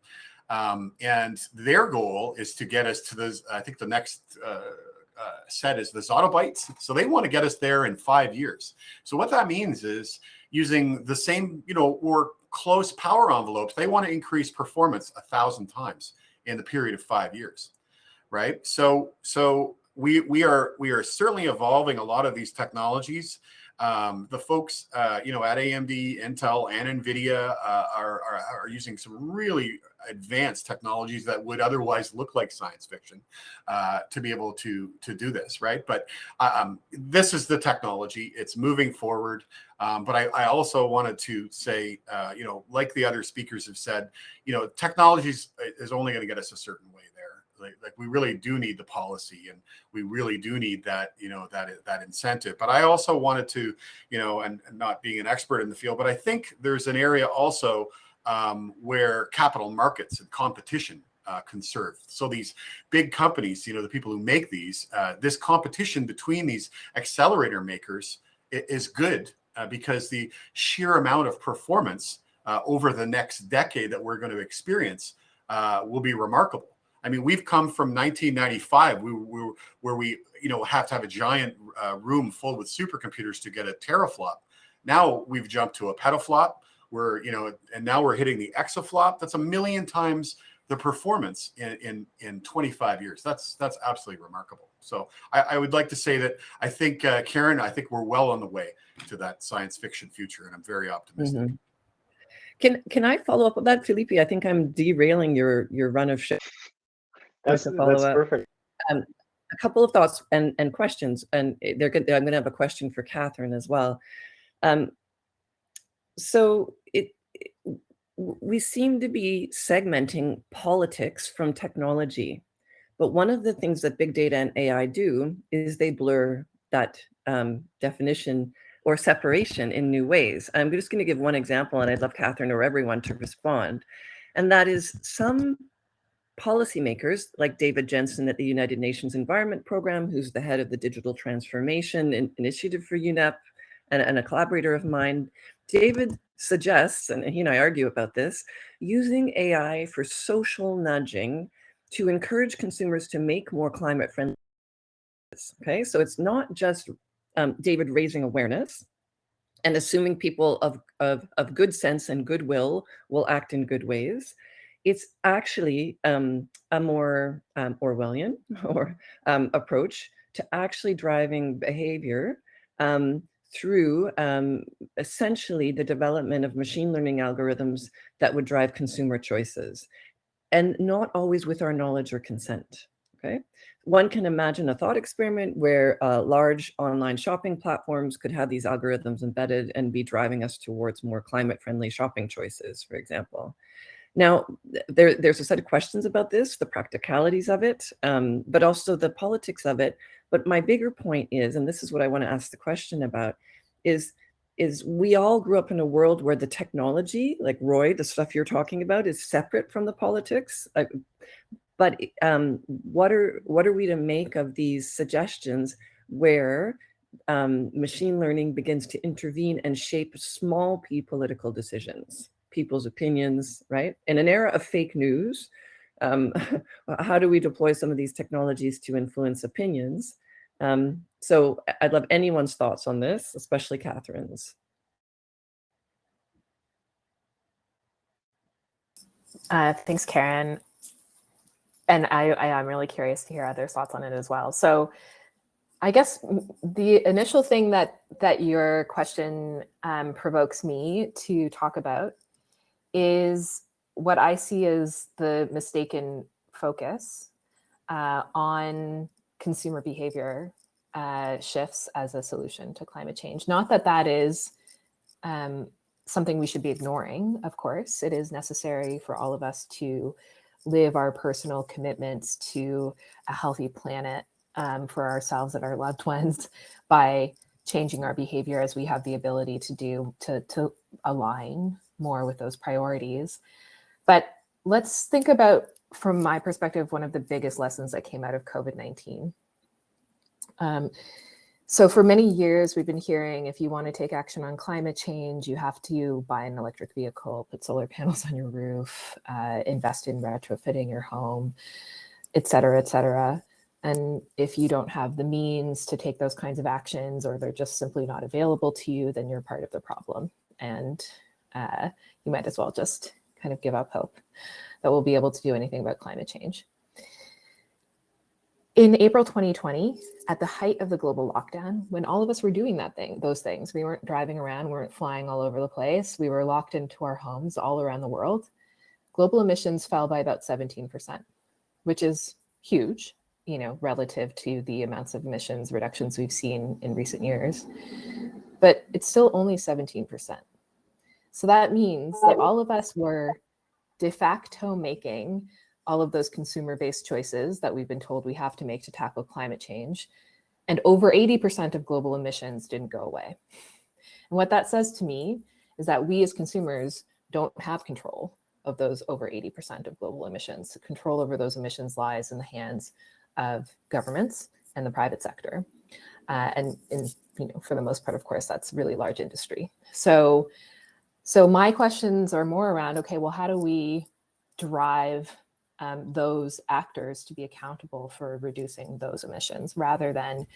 And their goal is to get us to those, I think the next set is the zottabytes. So they want to get us there in 5 years. So what that means is using the same, you know, or close power envelopes, they want to increase performance 1,000 times in the period of 5 years, right? So we are certainly evolving a lot of these technologies. The folks, you know, at AMD, Intel, and NVIDIA are using some really advanced technologies that would otherwise look like science fiction to be able to do this, right? But this is the technology. It's moving forward. But I also wanted to say, you know, like the other speakers have said, you know, technology is only going to get us a certain way there. Like we really do need the policy, and we really do need that, you know, that incentive. But I also wanted to, you know, and not being an expert in the field, but I think there's an area also where capital markets and competition can serve. So these big companies, you know, the people who make these, this competition between these accelerator makers is good because the sheer amount of performance over the next decade that we're going to experience will be remarkable. I mean, we've come from 1995, where we, you know, have to have a giant room full with supercomputers to get a teraflop. Now we've jumped to a petaflop, where, you know, and now we're hitting the exaflop. That's 1 million times the performance in 25 years. That's absolutely remarkable. So I would like to say that I think, Karen, I think we're well on the way to that science fiction future, and I'm very optimistic. Mm-hmm. Can I follow up with that, Felipe? I think I'm derailing your run of shit. That's perfect. A couple of thoughts and questions, and I'm going to have a question for Catherine as well. So we seem to be segmenting politics from technology, but one of the things that big data and AI do is they blur that definition or separation in new ways. I'm just going to give one example, and I'd love Catherine or everyone to respond, and that is some policymakers like David Jensen at the United Nations Environment Program, who's the head of the Digital Transformation Initiative for UNEP and a collaborator of mine. David suggests, and he and I argue about this, using AI for social nudging to encourage consumers to make more climate friendly. Okay, so it's not just David raising awareness and assuming people of good sense and goodwill will act in good ways. It's actually a more Orwellian or approach to actually driving behavior through essentially the development of machine learning algorithms that would drive consumer choices, and not always with our knowledge or consent. Okay, one can imagine a thought experiment where large online shopping platforms could have these algorithms embedded and be driving us towards more climate-friendly shopping choices, for example. Now, there's a set of questions about this, the practicalities of it, but also the politics of it. But my bigger point is, and this is what I want to ask the question about, is we all grew up in a world where the technology, like Roy, the stuff you're talking about, is separate from the politics. But what are we to make of these suggestions where machine learning begins to intervene and shape small p political decisions? People's opinions, right? In an era of fake news, how do we deploy some of these technologies to influence opinions? So I'd love anyone's thoughts on this, especially Catherine's. Thanks, Karen. And I am really curious to hear others' thoughts on it as well. So I guess the initial thing that your question provokes me to talk about is what I see as the mistaken focus on consumer behavior shifts as a solution to climate change. Not that that is something we should be ignoring, of course. It is necessary for all of us to live our personal commitments to a healthy planet for ourselves and our loved ones by changing our behavior as we have the ability to do to align more with those priorities. But let's think about, from my perspective, one of the biggest lessons that came out of COVID-19. So for many years, we've been hearing, if you want to take action on climate change, you have to buy an electric vehicle, put solar panels on your roof, invest in retrofitting your home, et cetera, et cetera. And if you don't have the means to take those kinds of actions, or they're just simply not available to you, then you're part of the problem. And you might as well just kind of give up hope that we'll be able to do anything about climate change. In April 2020, at the height of the global lockdown, when all of us were doing those things, we weren't driving around, we weren't flying all over the place, we were locked into our homes all around the world, global emissions fell by about 17%, which is huge, relative to the amounts of emissions reductions we've seen in recent years. But it's still only 17%. So that means that all of us were de facto making all of those consumer-based choices that we've been told we have to make to tackle climate change. And over 80% of global emissions didn't go away. And what that says to me is that we as consumers don't have control of those over 80% of global emissions. Control over those emissions lies in the hands of governments and the private sector. And for the most part, of course, that's really large industry. So my questions are more around, okay, well, how do we drive those actors to be accountable for reducing those emissions, rather than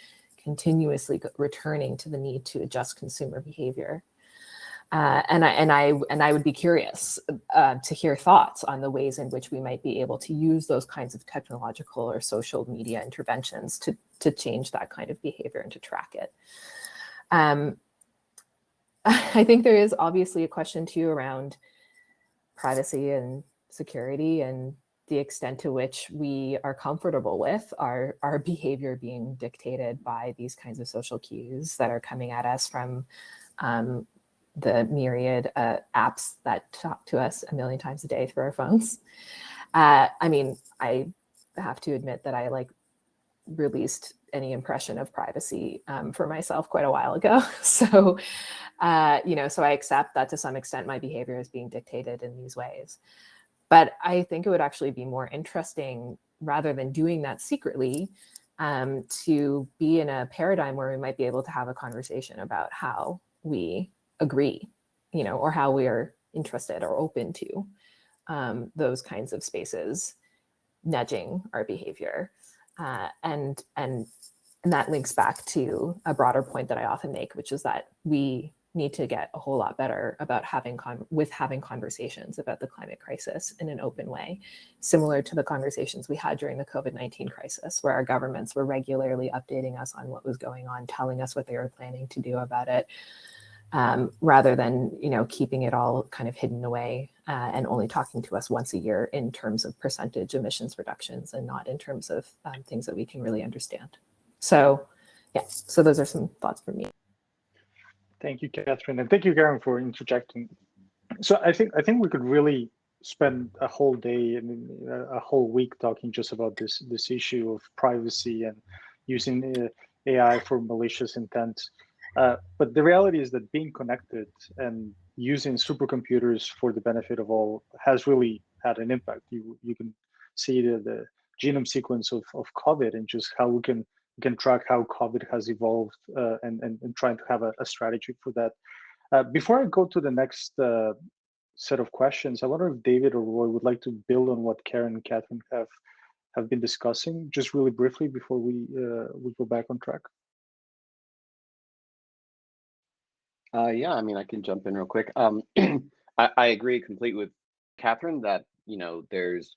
continuously returning to the need to adjust consumer behavior? And I would be curious to hear thoughts on the ways in which we might be able to use those kinds of technological or social media interventions to change that kind of behavior and to track it. I think there is obviously a question too around privacy and security, and the extent to which we are comfortable with our behavior being dictated by these kinds of social cues that are coming at us from the myriad apps that talk to us a million times a day through our phones. I have to admit that I released any impression of privacy for myself quite a while ago. So, so I accept that to some extent my behavior is being dictated in these ways. But I think it would actually be more interesting, rather than doing that secretly, to be in a paradigm where we might be able to have a conversation about how we agree, or how we are interested or open to those kinds of spaces nudging our behavior. And that links back to a broader point that I often make, which is that we need to get a whole lot better about having conversations about the climate crisis in an open way, similar to the conversations we had during the COVID-19 crisis, where our governments were regularly updating us on what was going on, telling us what they were planning to do about it, rather than keeping it all kind of hidden away and only talking to us once a year in terms of percentage emissions reductions, and not in terms of things that we can really understand. So yeah, so those are some thoughts from me. Thank you, Catherine, and thank you, Karen, for interjecting. So I think we could really spend a whole day and a whole week talking just about this issue of privacy and using AI for malicious intent. But the reality is that being connected and using supercomputers for the benefit of all has really had an impact. You can see the genome sequence of COVID, and just how we can track how COVID has evolved, and trying to have a strategy for that. Before I go to the next set of questions, I wonder if David or Roy would like to build on what Karen and Catherine have been discussing, just really briefly before we go back on track. Yeah, I can jump in real quick. I agree completely with Catherine that there's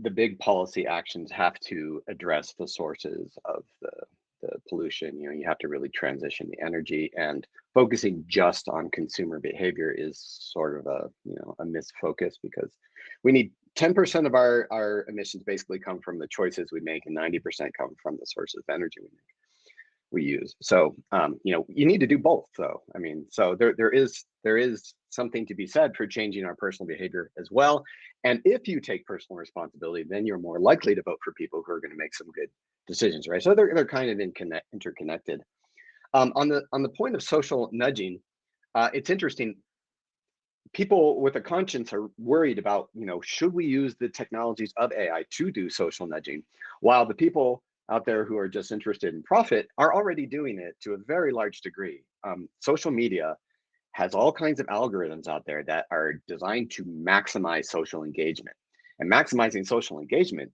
the big policy actions have to address the sources of the pollution. You have to really transition the energy, and focusing just on consumer behavior is sort of a misfocus, because we need 10% of our emissions basically come from the choices we make, and 90% come from the sources of energy we use. So you need to do both, though. So there is something to be said for changing our personal behavior as well. And if you take personal responsibility, then you're more likely to vote for people who are going to make some good decisions, right? So they're kind of interconnected. On the point of social nudging, it's interesting. people with a conscience are worried about, should we use the technologies of AI to do social nudging, while the people out there who are just interested in profit are already doing it to a very large degree. Social media has all kinds of algorithms out there that are designed to maximize social engagement. And maximizing social engagement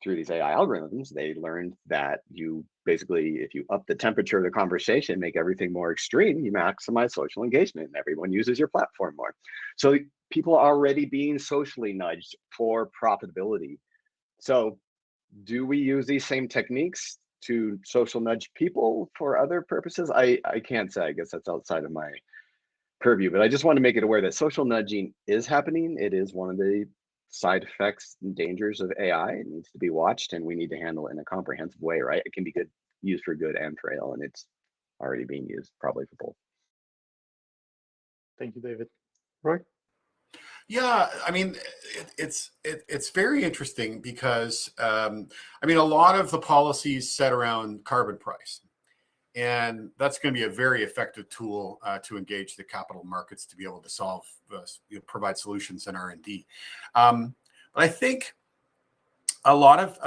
through these AI algorithms, they learned that you basically, if you up the temperature of the conversation, make everything more extreme, you maximize social engagement and everyone uses your platform more. So people are already being socially nudged for profitability. So do we use these same techniques to social nudge people for other purposes? I can't say. I guess that's outside of my purview, but I just want to make it aware that social nudging is happening. It is one of the side effects and dangers of AI. It needs to be watched, and we need to handle it in a comprehensive way, right? It can be used for good and for ill, and it's already being used probably for both. Thank you, David. Roy? Yeah, I mean, it's very interesting because I mean, a lot of the policies set around carbon price, and that's going to be a very effective tool to engage the capital markets to be able to solve, provide solutions in R&D. But I think a lot of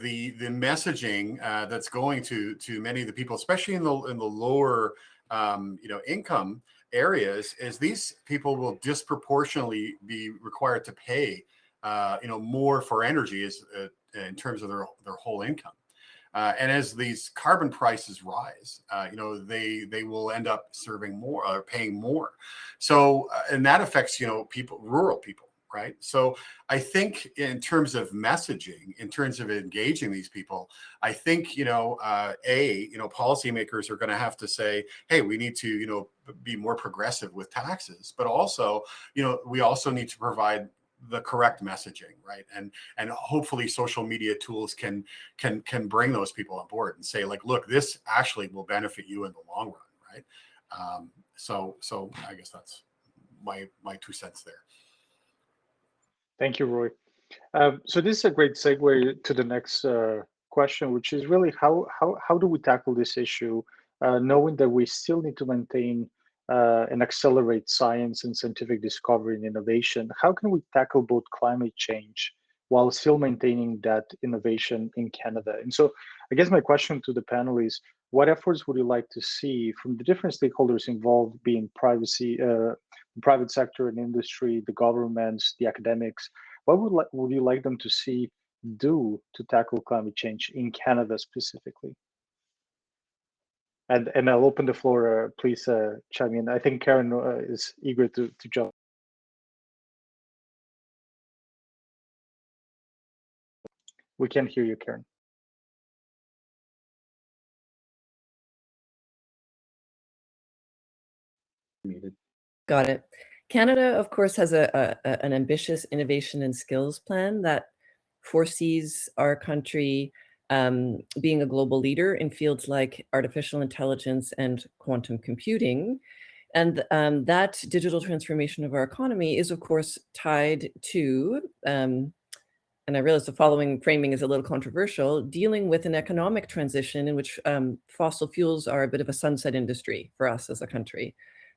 the messaging that's going to many of the people, especially in the lower income areas, is these people will disproportionately be required to pay more for energy in terms of their whole income. And as these carbon prices rise, they will end up serving more or paying more. So, and that affects, rural people, right? So I think in terms of messaging, in terms of engaging these people, I think, policymakers are going to have to say, hey, we need to, be more progressive with taxes, but also, we also need to provide the correct messaging, right? And hopefully social media tools can bring those people on board and say, like, look, this actually will benefit you in the long run, right? So I guess that's my 2 cents there. Thank you, Roy. So this is a great segue to the next question, which is really how do we tackle this issue, knowing that we still need to maintain and accelerate science and scientific discovery and innovation? How can we tackle both climate change while still maintaining that innovation in Canada? And so I guess my question to the panel is, what efforts would you like to see from the different stakeholders involved, being privacy, private sector and industry, the governments, the academics? What would you like them to see do to tackle climate change in Canada specifically? And I'll open the floor. Please chime in. I think Karen is eager to jump. We can't hear you, Karen. Muted. Got it. Canada, of course, has an ambitious innovation and skills plan that foresees our country being a global leader in fields like artificial intelligence and quantum computing. And that digital transformation of our economy is, of course, tied to, and I realize the following framing is a little controversial, dealing with an economic transition in which fossil fuels are a bit of a sunset industry for us as a country.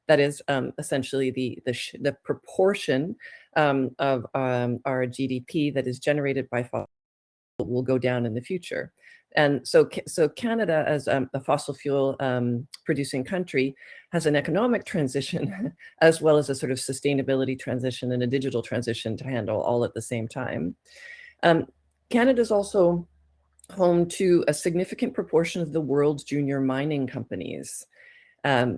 That is essentially the proportion of our GDP that is generated by fossil will go down in the future. And so Canada, as a fossil fuel producing country, has an economic transition as well as a sort of sustainability transition and a digital transition to handle all at the same time. Canada is also home to a significant proportion of the world's junior mining companies.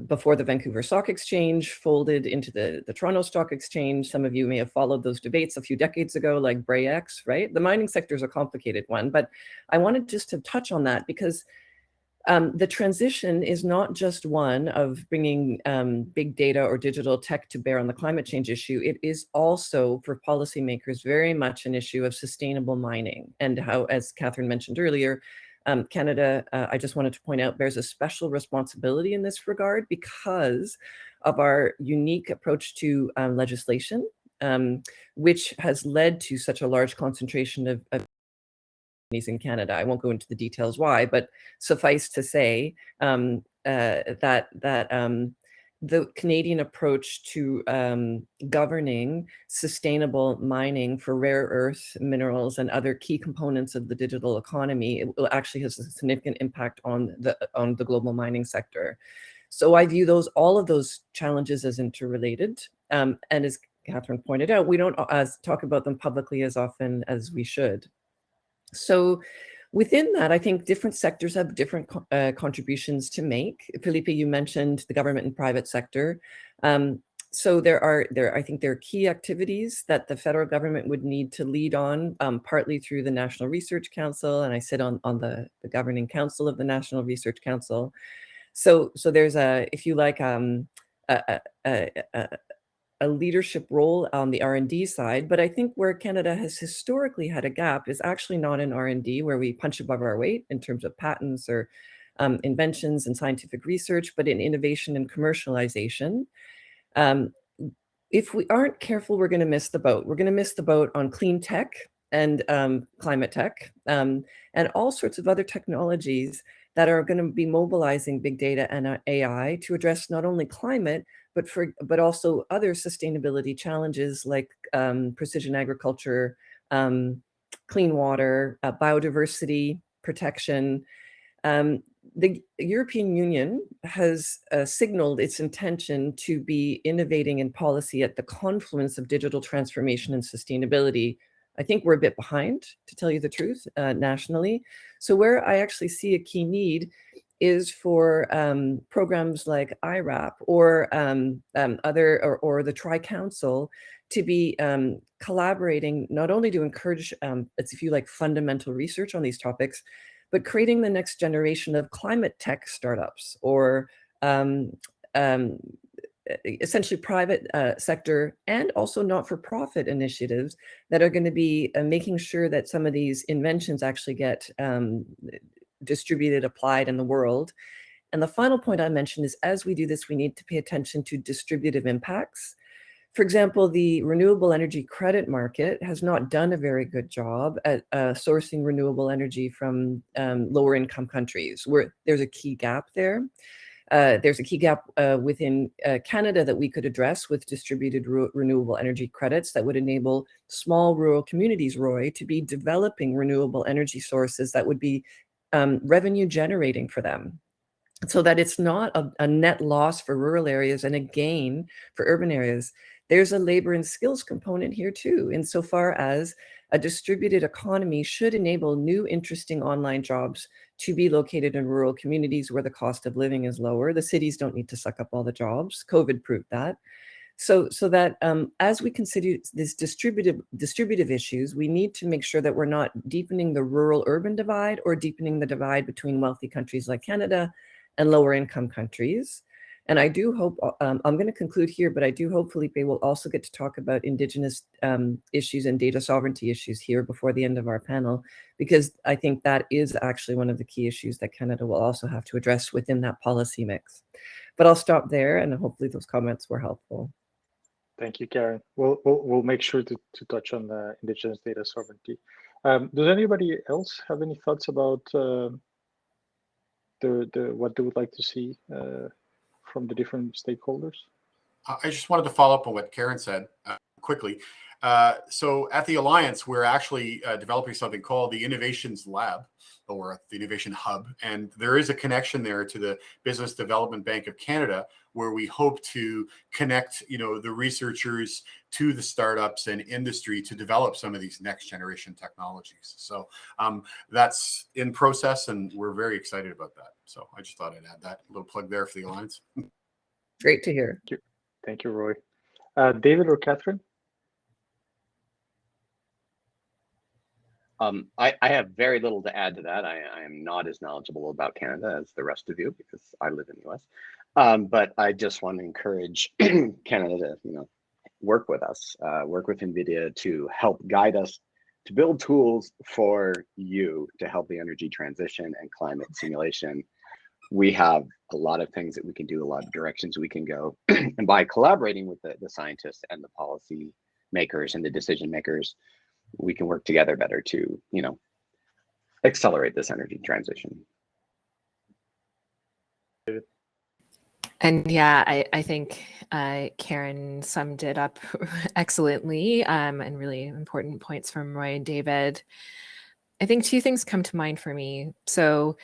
Before the Vancouver Stock Exchange folded into the Toronto Stock Exchange, some of you may have followed those debates a few decades ago, like BRAEX, right? The mining sector is a complicated one, but I wanted just to touch on that because the transition is not just one of bringing big data or digital tech to bear on the climate change issue. It is also, for policymakers, very much an issue of sustainable mining, and how, as Catherine mentioned earlier, Canada, I just wanted to point out, bears a special responsibility in this regard because of our unique approach to legislation, which has led to such a large concentration of companies in Canada. I won't go into the details why, but suffice to say that the Canadian approach to governing sustainable mining for rare earth minerals and other key components of the digital economy, it will actually has a significant impact on the global mining sector. So I view all of those challenges as interrelated. And as Catherine pointed out, we don't talk about them publicly as often as we should. So within that, I think different sectors have different contributions to make. Felipe, you mentioned the government and private sector. So I think there are key activities that the federal government would need to lead on, partly through the National Research Council, and I sit on the governing council of the National Research Council. So there's if you like, a leadership role on the R&D side, but I think where Canada has historically had a gap is actually not in R&D, where we punch above our weight in terms of patents or inventions and scientific research, but in innovation and commercialization. If we aren't careful, we're going to miss the boat. We're going to miss the boat on clean tech and climate tech and all sorts of other technologies that are going to be mobilizing big data and AI to address not only climate, but also other sustainability challenges like precision agriculture, clean water, biodiversity protection. The European Union has signaled its intention to be innovating in policy at the confluence of digital transformation and sustainability. I think we're a bit behind, to tell you the truth, nationally. So where I actually see a key need is for programs like IRAP or or the Tri-Council to be collaborating, not only to encourage, if you like, fundamental research on these topics, but creating the next generation of climate tech startups or essentially private sector and also not-for-profit initiatives that are going to be making sure that some of these inventions actually get distributed, applied in the world. And the final point I mentioned is, as we do this, we need to pay attention to distributive impacts. For example, the renewable energy credit market has not done a very good job at sourcing renewable energy from lower income countries, where there's a key gap there. There's a key gap within Canada that we could address with distributed renewable energy credits that would enable small rural communities, Roy, to be developing renewable energy sources that would be revenue generating for them, so that it's not a net loss for rural areas and a gain for urban areas. There's a labor and skills component here too, insofar as a distributed economy should enable new interesting online jobs to be located in rural communities where the cost of living is lower. The cities don't need to suck up all the jobs. COVID proved that. So that as we consider these distributive issues, we need to make sure that we're not deepening the rural-urban divide or deepening the divide between wealthy countries like Canada and lower income countries. And I do hope, I'm going to conclude here, but I do hope Felipe will also get to talk about Indigenous issues and data sovereignty issues here before the end of our panel, because I think that is actually one of the key issues that Canada will also have to address within that policy mix. But I'll stop there, and hopefully those comments were helpful. Thank you, Karen. We'll make sure to touch on the Indigenous data sovereignty. Does anybody else have any thoughts about what they would like to see from the different stakeholders? I just wanted to follow up on what Karen said quickly. So at the Alliance, we're actually developing something called the Innovations Lab, or the Innovation Hub. And there is a connection there to the Business Development Bank of Canada, where we hope to connect, the researchers to the startups and industry to develop some of these next generation technologies. So that's in process, and we're very excited about that. So I just thought I'd add that little plug there for the Alliance. Great to hear. Thank you, Roy. David or Catherine? I have very little to add to that. I am not as knowledgeable about Canada as the rest of you because I live in the US. But I just want to encourage Canada to, work with us, work with NVIDIA to help guide us to build tools for you to help the energy transition and climate simulation. We have a lot of things that we can do, a lot of directions we can go. And by collaborating with the scientists and the policy makers and the decision makers, we can work together better to, accelerate this energy transition. And yeah, I think Karen summed it up excellently, and really important points from Roy and David. I think two things come to mind for me. So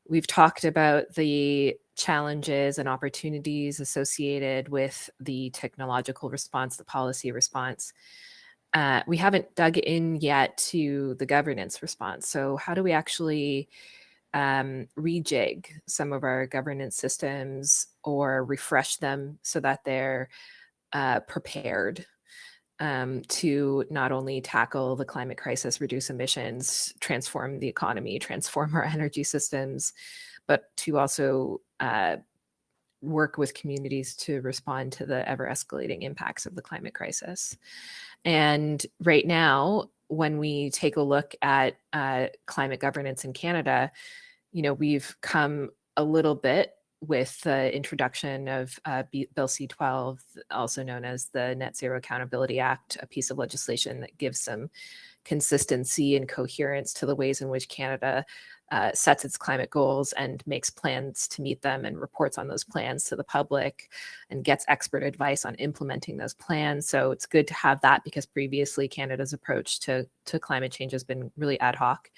we've talked about the challenges and opportunities associated with the technological response, the policy response. We haven't dug in yet to the governance response. So how do we actually rejig some of our governance systems or refresh them so that they're prepared to not only tackle the climate crisis, reduce emissions, transform the economy, transform our energy systems, but to also work with communities to respond to the ever escalating impacts of the climate crisis. And right now, when we take a look at climate governance in Canada, we've come a little bit with the introduction of Bill C-12, also known as the Net Zero Accountability Act, a piece of legislation that gives some consistency and coherence to the ways in which Canada sets its climate goals and makes plans to meet them and reports on those plans to the public and gets expert advice on implementing those plans. So it's good to have that, because previously Canada's approach to climate change has been really ad hoc.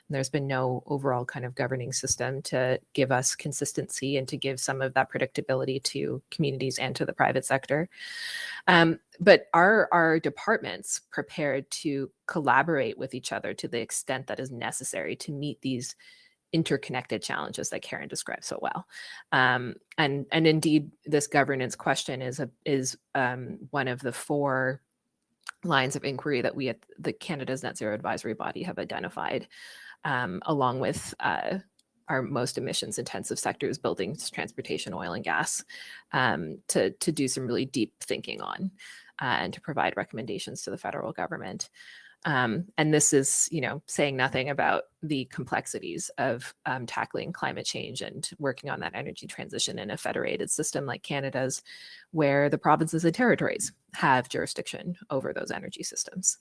There's been no overall kind of governing system to give us consistency and to give some of that predictability to communities and to the private sector. But are our departments prepared to collaborate with each other to the extent that is necessary to meet these interconnected challenges that Karen described so well? And indeed, this governance question is one of the 4 lines of inquiry that we at the Canada's Net Zero Advisory Body have identified, along with our most emissions intensive sectors, buildings, transportation, oil and gas, to do some really deep thinking on and to provide recommendations to the federal government. And this is, saying nothing about the complexities of tackling climate change and working on that energy transition in a federated system like Canada's, where the provinces and territories have jurisdiction over those energy systems.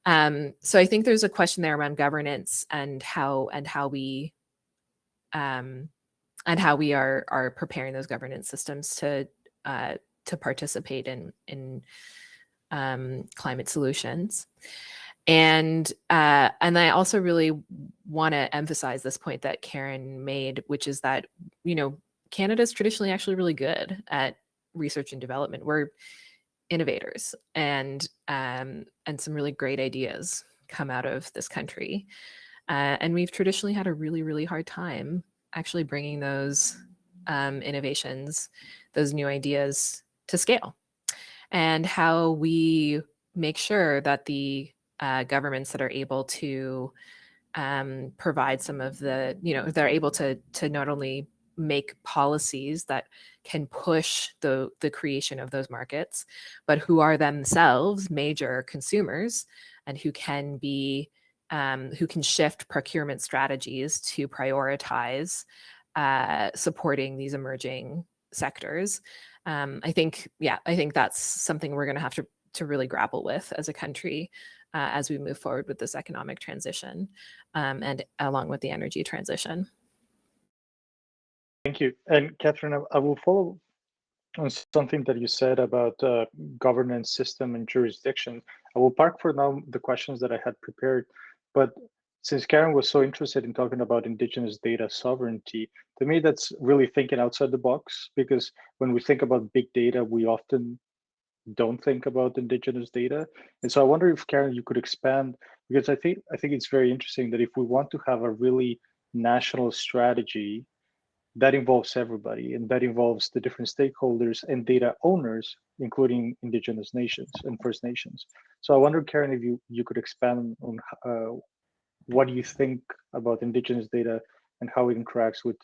So I think there's a question there around governance and how we are preparing those governance systems to participate in climate solutions. And I also really want to emphasize this point that Karen made, which is that, Canada's traditionally actually really good at research and development. We're innovators, and some really great ideas come out of this country. And we've traditionally had a really, really hard time actually bringing those innovations, those new ideas to scale. And how we make sure that the governments that are able to provide some of the, they're able to not only make policies that can push the creation of those markets, but who are themselves major consumers and who can be who can shift procurement strategies to prioritize supporting these emerging sectors. I think that's something we're going to have to really grapple with as a country as we move forward with this economic transition and along with the energy transition. Thank you. And Catherine, I will follow on something that you said about governance system and jurisdiction. I will park for now the questions that I had prepared, but since Karen was so interested in talking about Indigenous data sovereignty, to me, that's really thinking outside the box, because when we think about big data, we often don't think about Indigenous data. And so I wonder if, Karen, you could expand, because I think it's very interesting that if we want to have a really national strategy that involves everybody, and that involves the different stakeholders and data owners, including Indigenous nations and First Nations. So I wonder, Karen, if you could expand on what do you think about Indigenous data and how it interacts with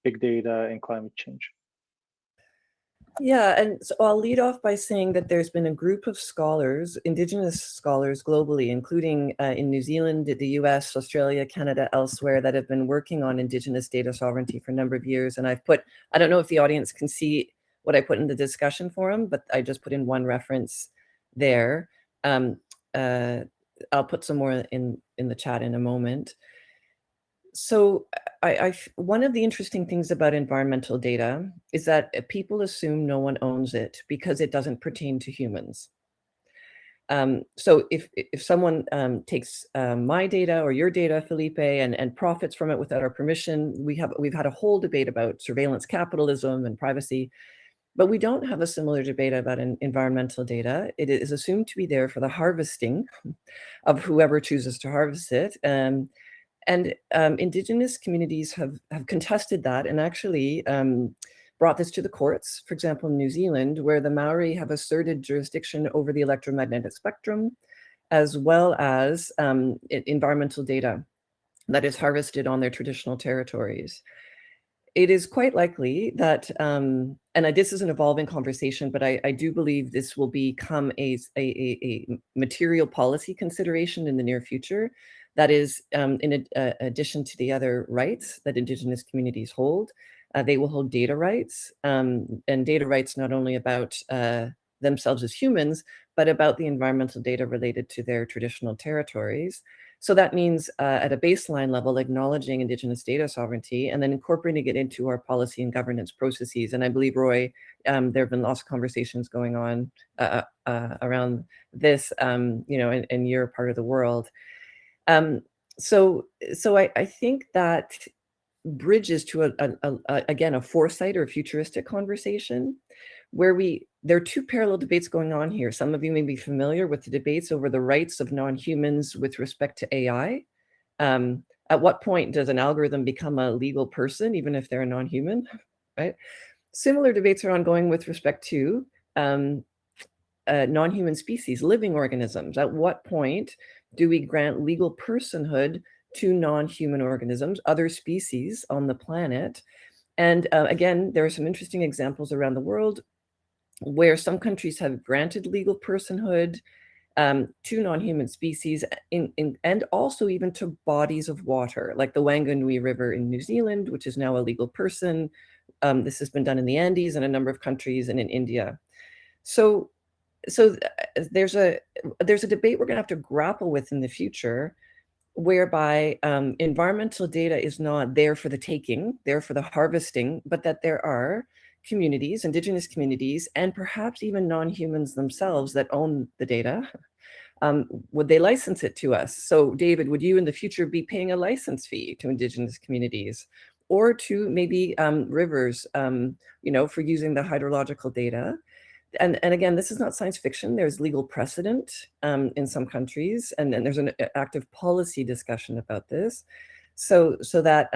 big data and climate change? Yeah, and so I'll lead off by saying that there's been a group of scholars, Indigenous scholars globally, including in New Zealand, the US, Australia, Canada, elsewhere, that have been working on Indigenous data sovereignty for a number of years. And I've put, I don't know if the audience can see what I put in the discussion forum, but I just put in one reference there. I'll put some more in the chat in a moment. So one of the interesting things about environmental data is that people assume no one owns it because it doesn't pertain to humans. So if someone takes my data or your data, Felipe, and profits from it without our permission, we've had a whole debate about surveillance capitalism and privacy, but we don't have a similar debate about environmental data. It is assumed to be there for the harvesting of whoever chooses to harvest it. And Indigenous communities have contested that and actually brought this to the courts. For example, in New Zealand, where the Maori have asserted jurisdiction over the electromagnetic spectrum, as well as environmental data that is harvested on their traditional territories. It is quite likely that, and this is an evolving conversation, but I do believe this will become a material policy consideration in the near future. That is, in addition to the other rights that Indigenous communities hold, they will hold data rights, and data rights not only about themselves as humans, but about the environmental data related to their traditional territories. So that means at a baseline level, acknowledging Indigenous data sovereignty and then incorporating it into our policy and governance processes. And I believe, Roy, there have been lots of conversations going on around this, in your part of the world. So I think that bridges to again, a foresight or futuristic conversation where there are two parallel debates going on here. Some of you may be familiar with the debates over the rights of non-humans with respect to AI. At what point does an algorithm become a legal person, even if they're a non-human, right? Similar debates are ongoing with respect to non-human species, living organisms. At what point do we grant legal personhood to non-human organisms, other species on the planet? And again, there are some interesting examples around the world where some countries have granted legal personhood to non-human species and also even to bodies of water, like the Wanganui River in New Zealand, which is now a legal person. This has been done in the Andes and a number of countries and in India. So there's a debate we're going to have to grapple with in the future, whereby environmental data is not there for the taking, there for the harvesting, but that there are communities, Indigenous communities, and perhaps even non-humans themselves that own the data. Would they license it to us? So David, would you in the future be paying a license fee to Indigenous communities or to maybe rivers, for using the hydrological data? And again, this is not science fiction. There's legal precedent in some countries, and then there's an active policy discussion about this. So that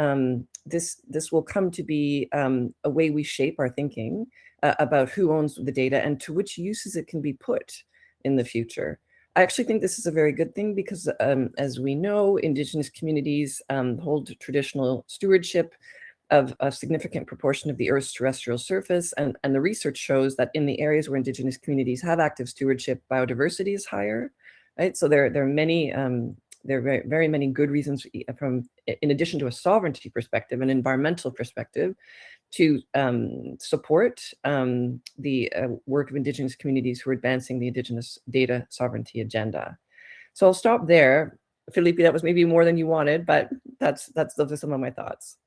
this will come to be a way we shape our thinking about who owns the data and to which uses it can be put in the future. I actually think this is a very good thing because, as we know, Indigenous communities hold traditional stewardship of a significant proportion of the Earth's terrestrial surface. And the research shows that in the areas where Indigenous communities have active stewardship, biodiversity is higher, right? So there are many, there are very many good reasons in addition to a sovereignty perspective, an environmental perspective, to support the work of Indigenous communities who are advancing the Indigenous data sovereignty agenda. So I'll stop there. Felipe, that was maybe more than you wanted, but those are some of my thoughts.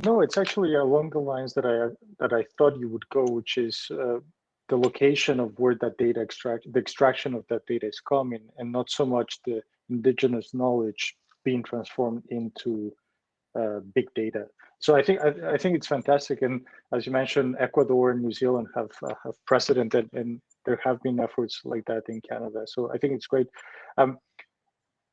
No, it's actually along the lines that I thought you would go, which is the location of where that data the extraction of that data is coming, and not so much the indigenous knowledge being transformed into big data. So I think it's fantastic, and as you mentioned, Ecuador and New Zealand have precedent, and there have been efforts like that in Canada. So I think it's great.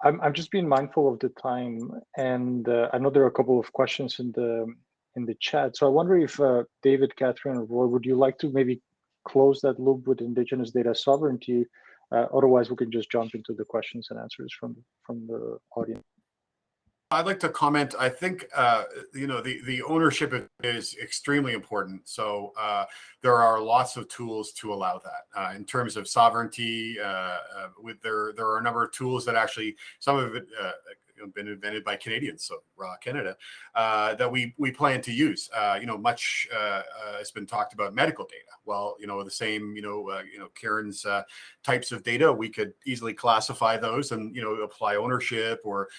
I'm just being mindful of the time, and I know there are a couple of questions in the chat. So I wonder if David, Catherine, or Roy, would you like to maybe close that loop with Indigenous data sovereignty? Otherwise, we can just jump into the questions and answers from the audience. I'd like to comment. I think the ownership is extremely important. So there are lots of tools to allow that. In terms of sovereignty, there are a number of tools that actually, some of it been invented by Canadians, so raw Canada, that we plan to use. Much has been talked about medical data. Well, the same, Karen's types of data, we could easily classify those and, apply ownership or,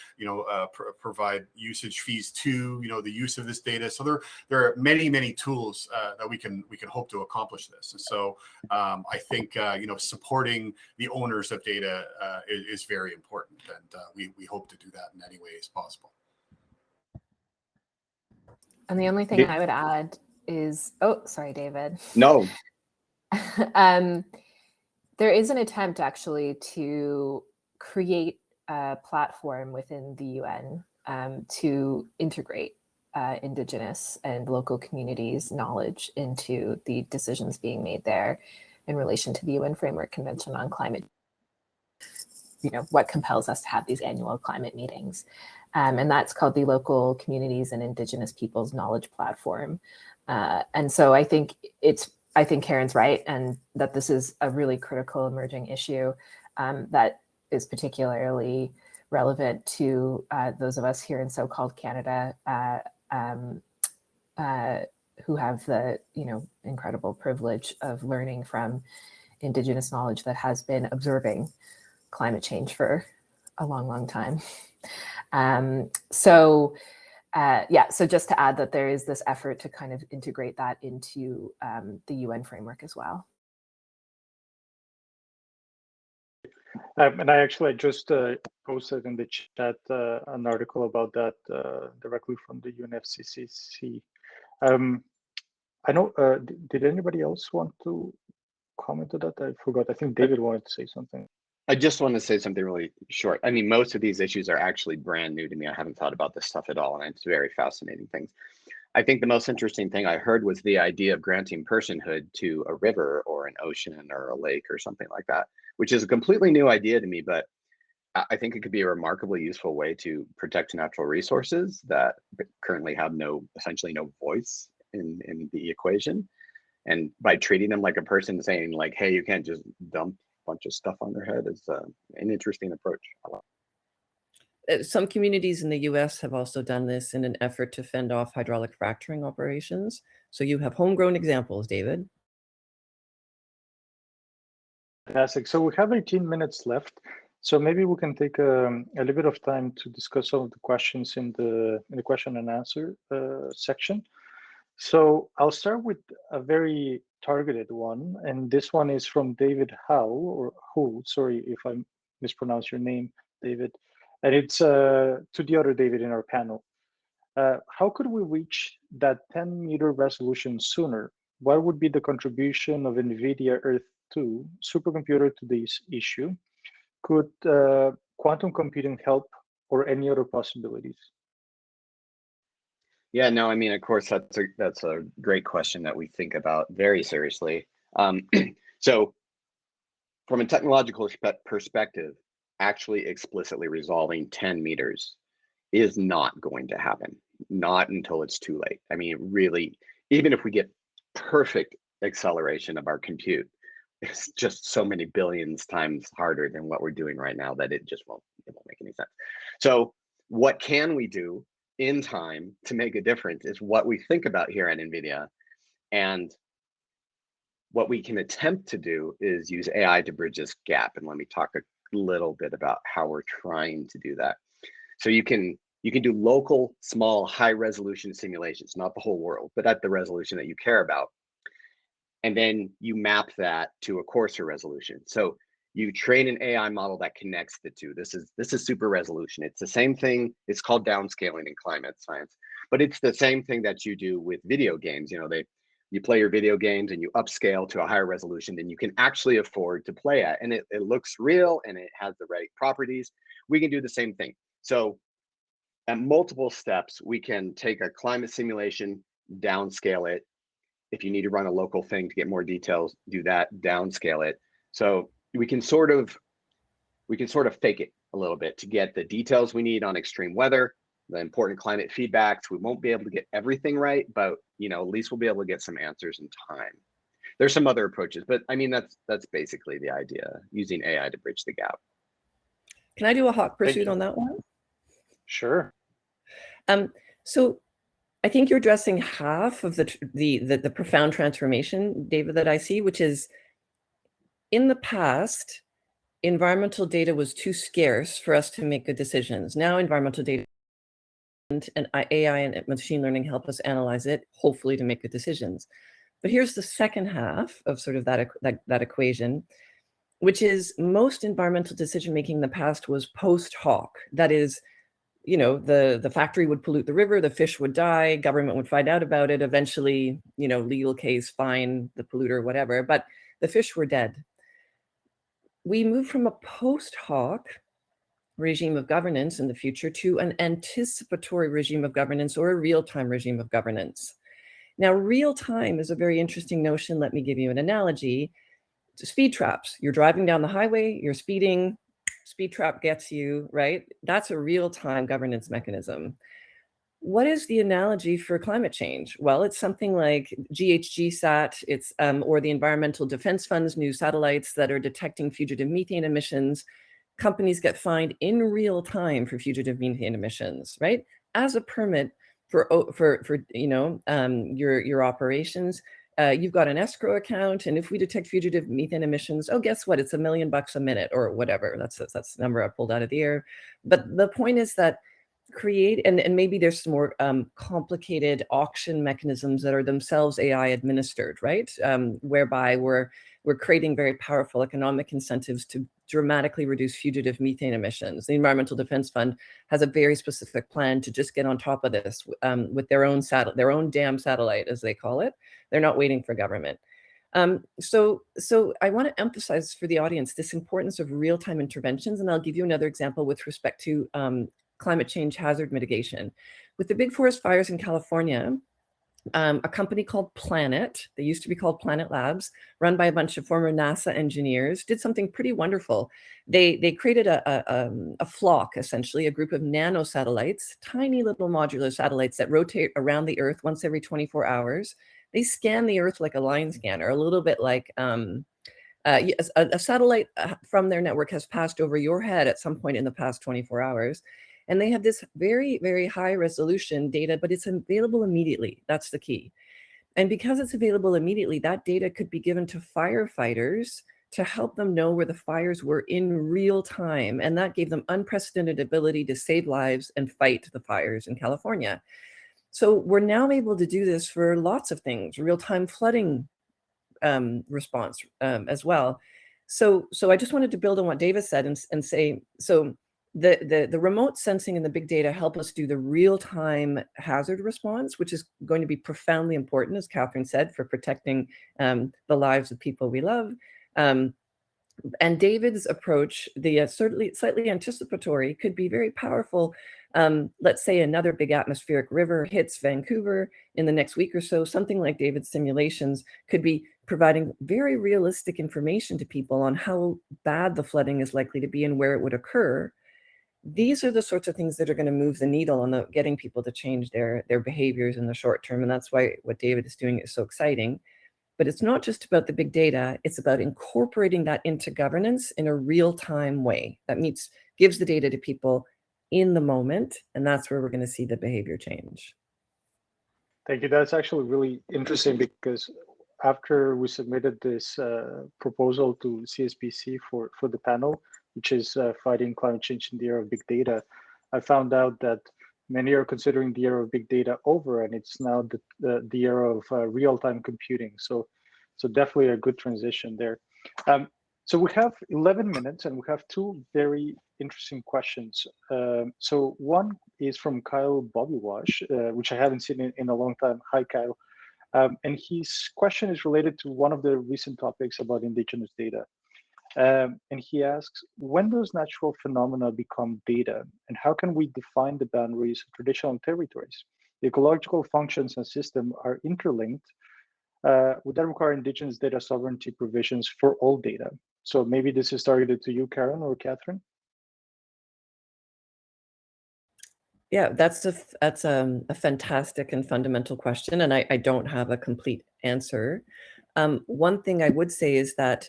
provide usage fees to, the use of this data. So there are many tools that we can hope to accomplish this. And so I think, supporting the owners of data is very important. And we hope to do that in any way as possible. And the only thing I would add is, oh, sorry, David. No. There is an attempt actually to create a platform within the UN to integrate Indigenous and local communities' knowledge into the decisions being made there in relation to the UN Framework Convention on Climate. What compels us to have these annual climate meetings. And that's called the Local Communities and Indigenous Peoples Knowledge Platform. And so I think Karen's right, and that this is a really critical emerging issue that is particularly relevant to those of us here in so-called Canada who have the incredible privilege of learning from Indigenous knowledge that has been observing climate change for a long time. So just to add that there is this effort to kind of integrate that into the UN framework as well. And I just posted in the chat an article about that directly from the UNFCCC. I know, did anybody else want to comment to that? I forgot. I think David wanted to say something. I just want to say something really short. I mean, most of these issues are actually brand new to me. I haven't thought about this stuff at all, and it's very fascinating things. I think the most interesting thing I heard was the idea of granting personhood to a river or an ocean or a lake or something like that, which is a completely new idea to me, but I think it could be a remarkably useful way to protect natural resources that currently have essentially no voice in the equation. And by treating them like a person, saying like, hey, you can't just dump bunch of stuff on their head is an interesting approach. Some communities in the US have also done this in an effort to fend off hydraulic fracturing operations. So you have homegrown examples, David. Fantastic. So we have 18 minutes left. So maybe we can take a little bit of time to discuss some of the questions in the question and answer section. So I'll start with a very targeted one, and this one is from David Howe, sorry if I mispronounce your name, David, and it's to the other David in our panel. How could we reach that 10-meter resolution sooner? What would be the contribution of NVIDIA Earth 2 supercomputer to this issue? Could quantum computing help, or any other possibilities? Yeah, no, I mean, of course, that's a great question that we think about very seriously. So from a technological perspective, actually explicitly resolving 10 meters is not going to happen, not until it's too late. I mean, really, even if we get perfect acceleration of our compute, it's just so many billions times harder than what we're doing right now that it won't make any sense. So what can we do in time to make a difference is what we think about here at NVIDIA. And what we can attempt to do is use AI to bridge this gap. And let me talk a little bit about how we're trying to do that. So you can do local, small, high resolution simulations, not the whole world, but at the resolution that you care about. And then you map that to a coarser resolution. So you train an AI model that connects the two. This is super resolution. It's the same thing. It's called downscaling in climate science, but it's the same thing that you do with video games. You play your video games and you upscale to a higher resolution than you can actually afford to play at, and it looks real and it has the right properties. We can do the same thing. So at multiple steps, we can take a climate simulation, downscale it. If you need to run a local thing to get more details, do that, downscale it. So we can sort of fake it a little bit to get the details we need on extreme weather, the important climate feedbacks. We won't be able to get everything right, but at least we'll be able to get some answers in time. There's some other approaches, but I mean that's basically the idea, using AI to bridge the gap. Can I do a hot pursuit on that one? Sure. So I think you're addressing half of the profound transformation, David, that I see, which is in the past, environmental data was too scarce for us to make good decisions. Now environmental data and AI and machine learning help us analyze it, hopefully to make good decisions. But here's the second half of sort of that equation, which is most environmental decision making in the past was post hoc. That is, the factory would pollute the river, the fish would die, government would find out about it, eventually, legal case, fine the polluter, whatever, but the fish were dead. We move from a post hoc regime of governance in the future to an anticipatory regime of governance or a real-time regime of governance. Now, real-time is a very interesting notion. Let me give you an analogy. Speed traps. You're driving down the highway, you're speeding, speed trap gets you, right? That's a real-time governance mechanism. What is the analogy for climate change? Well, it's something like GHGSat, or the Environmental Defense Fund's new satellites that are detecting fugitive methane emissions. Companies get fined in real time for fugitive methane emissions, right? As a permit for your operations. You've got an escrow account, and if we detect fugitive methane emissions, oh, guess what? It's $1 million a minute or whatever. That's the number I pulled out of the air. But the point is that and maybe there's some more complicated auction mechanisms that are themselves AI administered, right? Whereby we're creating very powerful economic incentives to dramatically reduce fugitive methane emissions. The Environmental Defense Fund has a very specific plan to just get on top of this with their own damn satellite, as they call it. They're not waiting for government. So I want to emphasize for the audience this importance of real-time interventions, and I'll give you another example with respect to climate change hazard mitigation. With the big forest fires in California, a company called Planet, they used to be called Planet Labs, run by a bunch of former NASA engineers, did something pretty wonderful. They created a flock, essentially, a group of nanosatellites, tiny little modular satellites that rotate around the Earth once every 24 hours. They scan the Earth like a line scanner, a little bit like a satellite from their network has passed over your head at some point in the past 24 hours. And they have this very, very high resolution data, but it's available immediately. That's the key. And because it's available immediately, that data could be given to firefighters to help them know where the fires were in real time. And that gave them unprecedented ability to save lives and fight the fires in California. So we're now able to do this for lots of things, real-time flooding response as well. So I just wanted to build on what David said and say, so the remote sensing and the big data help us do the real-time hazard response, which is going to be profoundly important, as Catherine said, for protecting the lives of people we love. And David's approach, the slightly anticipatory, could be very powerful. Let's say another big atmospheric river hits Vancouver in the next week or so. Something like David's simulations could be providing very realistic information to people on how bad the flooding is likely to be and where it would occur. These are the sorts of things that are going to move the needle on getting people to change their behaviors in the short term. And that's why what David is doing is so exciting. But it's not just about the big data, it's about incorporating that into governance in a real-time way that gives the data to people in the moment, and that's where we're going to see the behavior change. Thank you. That's actually really interesting, because after we submitted this proposal to CSPC for the panel, which is fighting climate change in the era of big data, I found out that many are considering the era of big data over, and it's now the era of real-time computing. So definitely a good transition there. So we have 11 minutes, and we have two very interesting questions. So one is from Kyle Bobbywash, which I haven't seen in a long time. Hi, Kyle. And his question is related to one of the recent topics about indigenous data. And he asks, when does natural phenomena become data, and how can we define the boundaries of traditional territories? The ecological functions and system are interlinked. Would that require indigenous data sovereignty provisions for all data? So maybe this is targeted to you, Karen or Catherine. Yeah, that's a fantastic and fundamental question, and I don't have a complete answer. One thing I would say is that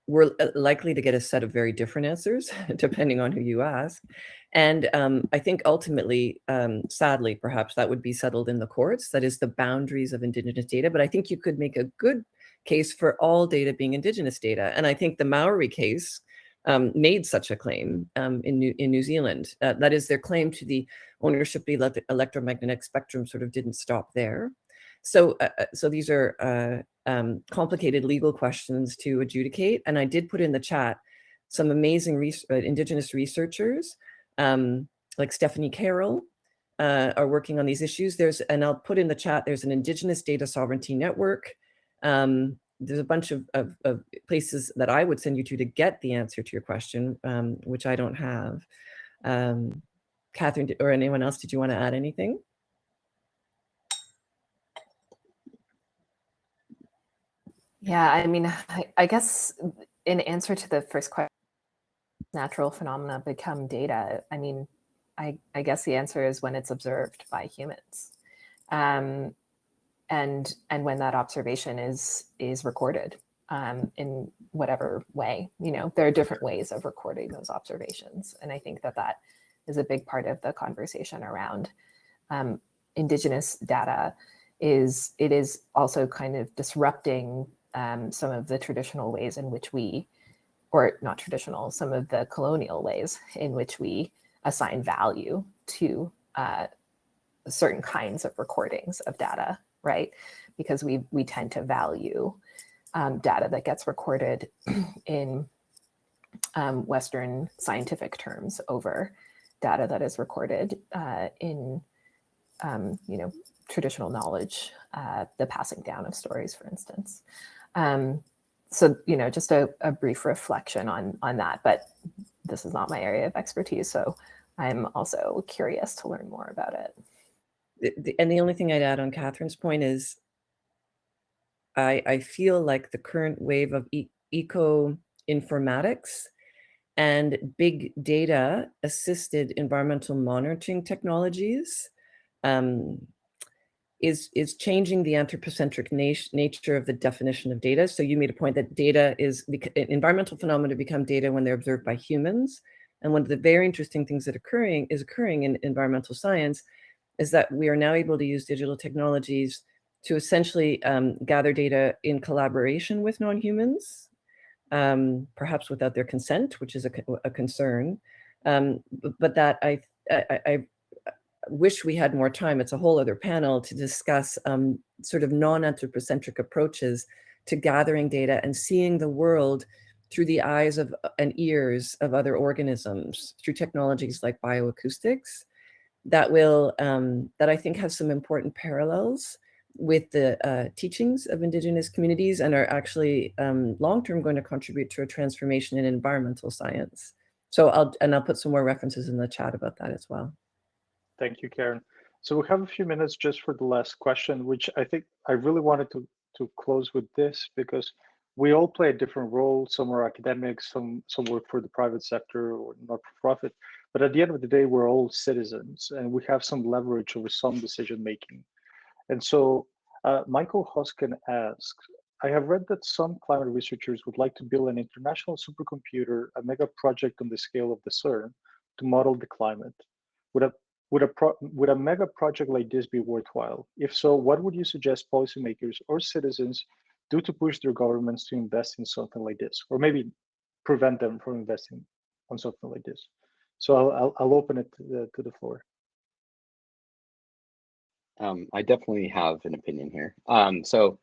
we're likely to get a set of very different answers depending on who you ask. And I think ultimately, sadly, perhaps that would be settled in the courts, that is the boundaries of Indigenous data. But I think you could make a good case for all data being Indigenous data. And I think the Maori case made such a claim in New Zealand. That is, their claim to the ownership of the electromagnetic spectrum sort of didn't stop there. So, so these are complicated legal questions to adjudicate. And I did put in the chat some amazing Indigenous researchers, like Stephanie Carroll, are working on these issues. And I'll put in the chat, there's an Indigenous Data Sovereignty Network. There's a bunch of places that I would send you to get the answer to your question, which I don't have. Catherine, or anyone else, did you want to add anything? Yeah, I mean, I guess in answer to the first question, natural phenomena become data. I mean, I guess the answer is when it's observed by humans, and when that observation is recorded in whatever way. You know, there are different ways of recording those observations, and I think that that is a big part of the conversation around Indigenous data. It is also kind of disrupting some of the traditional ways in which we, or not traditional, some of the colonial ways in which we assign value to certain kinds of recordings of data, right? Because we tend to value data that gets recorded in Western scientific terms over data that is recorded in, you know, traditional knowledge, the passing down of stories, for instance. So, you know, just a brief reflection on that, but this is not my area of expertise. So I'm also curious to learn more about it. And the only thing I'd add on Catherine's point is I feel like the current wave of eco-informatics and big data assisted environmental monitoring technologies is changing the anthropocentric nature of the definition of data. So you made a point that data is, environmental phenomena become data when they're observed by humans. And one of the very interesting things that is occurring in environmental science is that we are now able to use digital technologies to essentially gather data in collaboration with non-humans, perhaps without their consent, which is a concern. But that I wish we had more time. It's a whole other panel to discuss sort of non-anthropocentric approaches to gathering data and seeing the world through the eyes of and ears of other organisms through technologies like bioacoustics that will, that I think have some important parallels with the teachings of Indigenous communities and are actually long-term going to contribute to a transformation in environmental science. So I'll put some more references in the chat about that as well. Thank you, Karen. So we have a few minutes just for the last question, which I think I really wanted to close with this because we all play a different role. Some are academics, some work for the private sector or not-for-profit. But at the end of the day, we're all citizens and we have some leverage over some decision making. And so Michael Hoskin asks, I have read that some climate researchers would like to build an international supercomputer, a mega project on the scale of the CERN to model the climate. Would a mega project like this be worthwhile? If so, what would you suggest policymakers or citizens do to push their governments to invest in something like this, or maybe prevent them from investing on something like this? So I'll open it to the floor. I definitely have an opinion here. So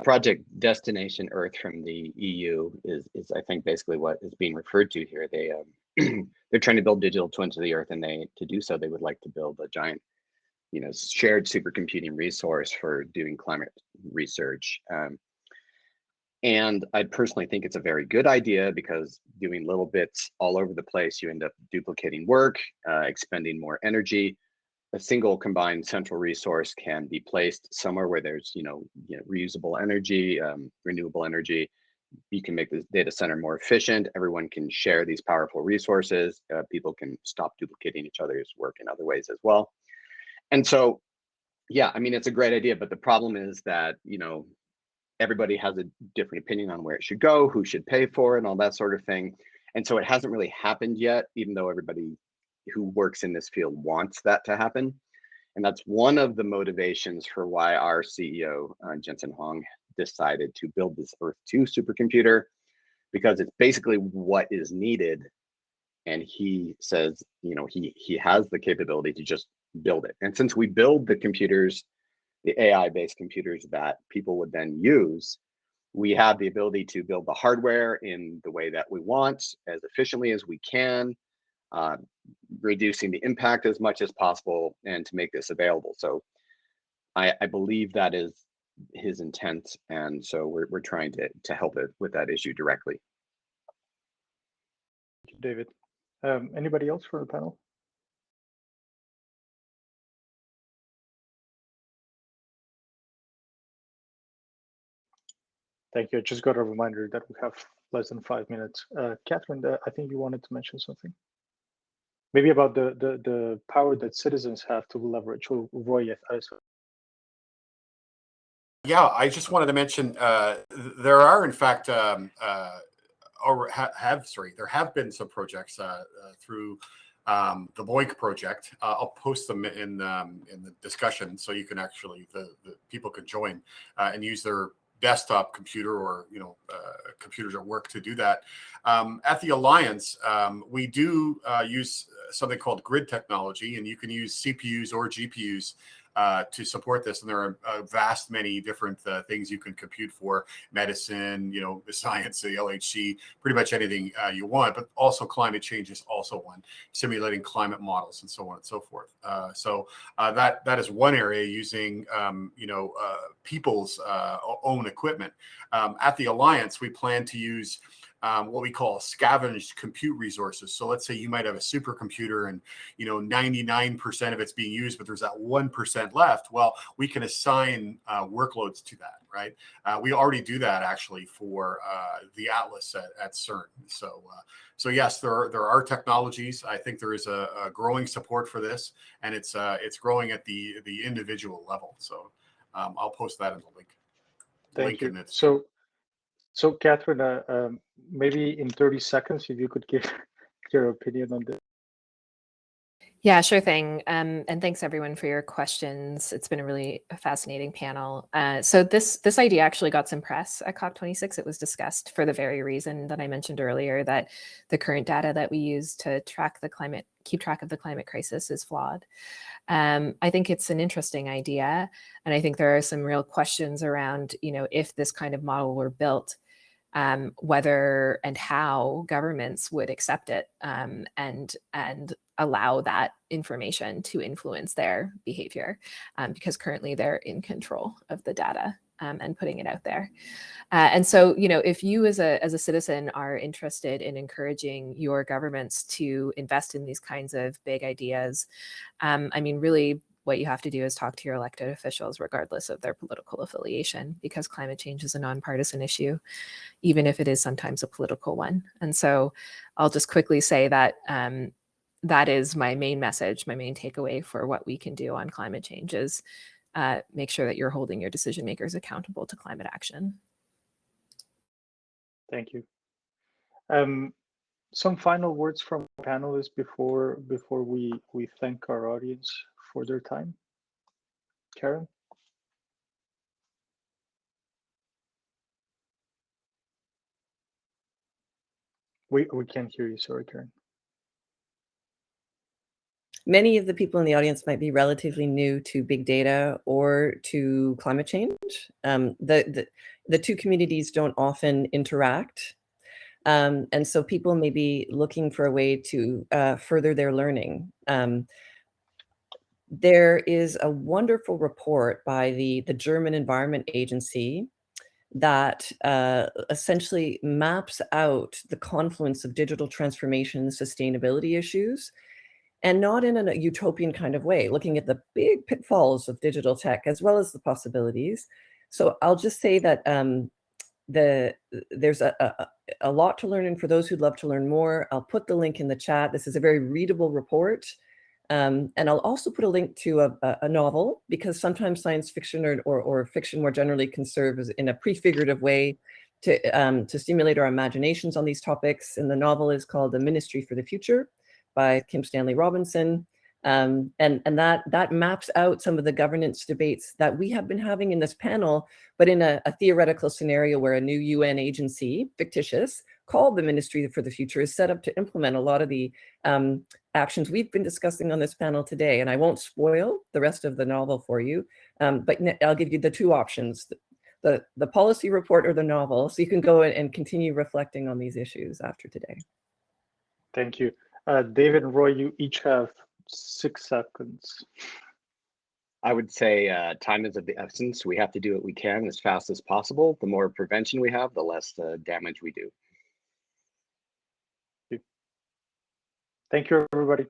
Project Destination Earth from the EU is I think basically what is being referred to here. They they're trying to build digital twins of the Earth, and to do so they would like to build a giant, you know, shared supercomputing resource for doing climate research. And I personally think it's a very good idea because doing little bits all over the place, you end up duplicating work, expending more energy. A single combined central resource can be placed somewhere where there's, reusable energy, renewable energy. You can make the data center more efficient. Everyone can share these powerful resources. People can stop duplicating each other's work in other ways as well. And so, yeah, I mean, it's a great idea, but the problem is that, everybody has a different opinion on where it should go, who should pay for it, and all that sort of thing. And so it hasn't really happened yet, even though everybody who works in this field wants that to happen. And that's one of the motivations for why our CEO, Jensen Huang, decided to build this Earth 2 supercomputer, because it's basically what is needed. And he says, you know, he has the capability to just build it. And since we build the computers, the AI-based computers that people would then use, we have the ability to build the hardware in the way that we want, as efficiently as we can, reducing the impact as much as possible, and to make this available. So I believe that is his intent, and so we're trying to help it with that issue directly. Thank you, David. Anybody else for the panel? Thank you. I just got a reminder that we have less than 5 minutes. Catherine, I think you wanted to mention something. Maybe about the power that citizens have to leverage. Oh, Roy, Yeah, I just wanted to mention there are, in fact, there have been some projects through the BOINC project. I'll post them in the discussion, so you can actually the people can join and use their desktop computer or computers at work to do that. At the Alliance, we do use something called grid technology, and you can use CPUs or GPUs to support this. And there are a vast many different things you can compute for: medicine, the science, the LHC, pretty much anything you want. But also climate change is also one, simulating climate models and so on and so forth. So that is one area using people's own equipment. At the Alliance, we plan to use what we call scavenged compute resources. So let's say you might have a supercomputer and 99% of it's being used, but there's that 1% left. Well, we can assign workloads to that, right? We already do that actually for the Atlas at CERN. So yes, there are technologies. I think there is a growing support for this, and it's growing at the individual level. So I'll post that in the link. Thank you. So Catherine, maybe in 30 seconds, if you could give your opinion on this. Yeah, sure thing. And thanks everyone for your questions. It's been a really fascinating panel. So this idea actually got some press at COP26. It was discussed for the very reason that I mentioned earlier, that the current data that we use to keep track of the climate crisis is flawed. I think it's an interesting idea. And I think there are some real questions around, if this kind of model were built, whether and how governments would accept it and allow that information to influence their behavior, because currently they're in control of the data and putting it out there. And so, if you as a citizen are interested in encouraging your governments to invest in these kinds of big ideas, really what you have to do is talk to your elected officials, regardless of their political affiliation, because climate change is a nonpartisan issue, even if it is sometimes a political one. And so I'll just quickly say that that is my main message, my main takeaway for what we can do on climate change is make sure that you're holding your decision makers accountable to climate action. Thank you. Some final words from panelists before we thank our audience for their time. Karen? We can't hear you, sorry, Karen. Many of the people in the audience might be relatively new to big data or to climate change. The two communities don't often interact. And so people may be looking for a way to further their learning. There is a wonderful report by the German Environment Agency that essentially maps out the confluence of digital transformation and sustainability issues, and not in a utopian kind of way, looking at the big pitfalls of digital tech as well as the possibilities. So I'll just say that there's a lot to learn, and for those who'd love to learn more, I'll put the link in the chat. This is a very readable report. And I'll also put a link to a novel, because sometimes science fiction or fiction more generally can serve as in a prefigurative way to stimulate our imaginations on these topics. And the novel is called The Ministry for the Future by Kim Stanley Robinson. And that maps out some of the governance debates that we have been having in this panel, but in a theoretical scenario where a new UN agency, fictitious, called the Ministry for the Future, is set up to implement a lot of the actions we've been discussing on this panel today. And I won't spoil the rest of the novel for you, but I'll give you the two options, the policy report or the novel, so you can go and continue reflecting on these issues after today. Thank you. David and Roy, you each have 6 seconds. I would say time is of the essence. We have to do what we can as fast as possible. The more prevention we have, the less damage we do. Thank you, everybody.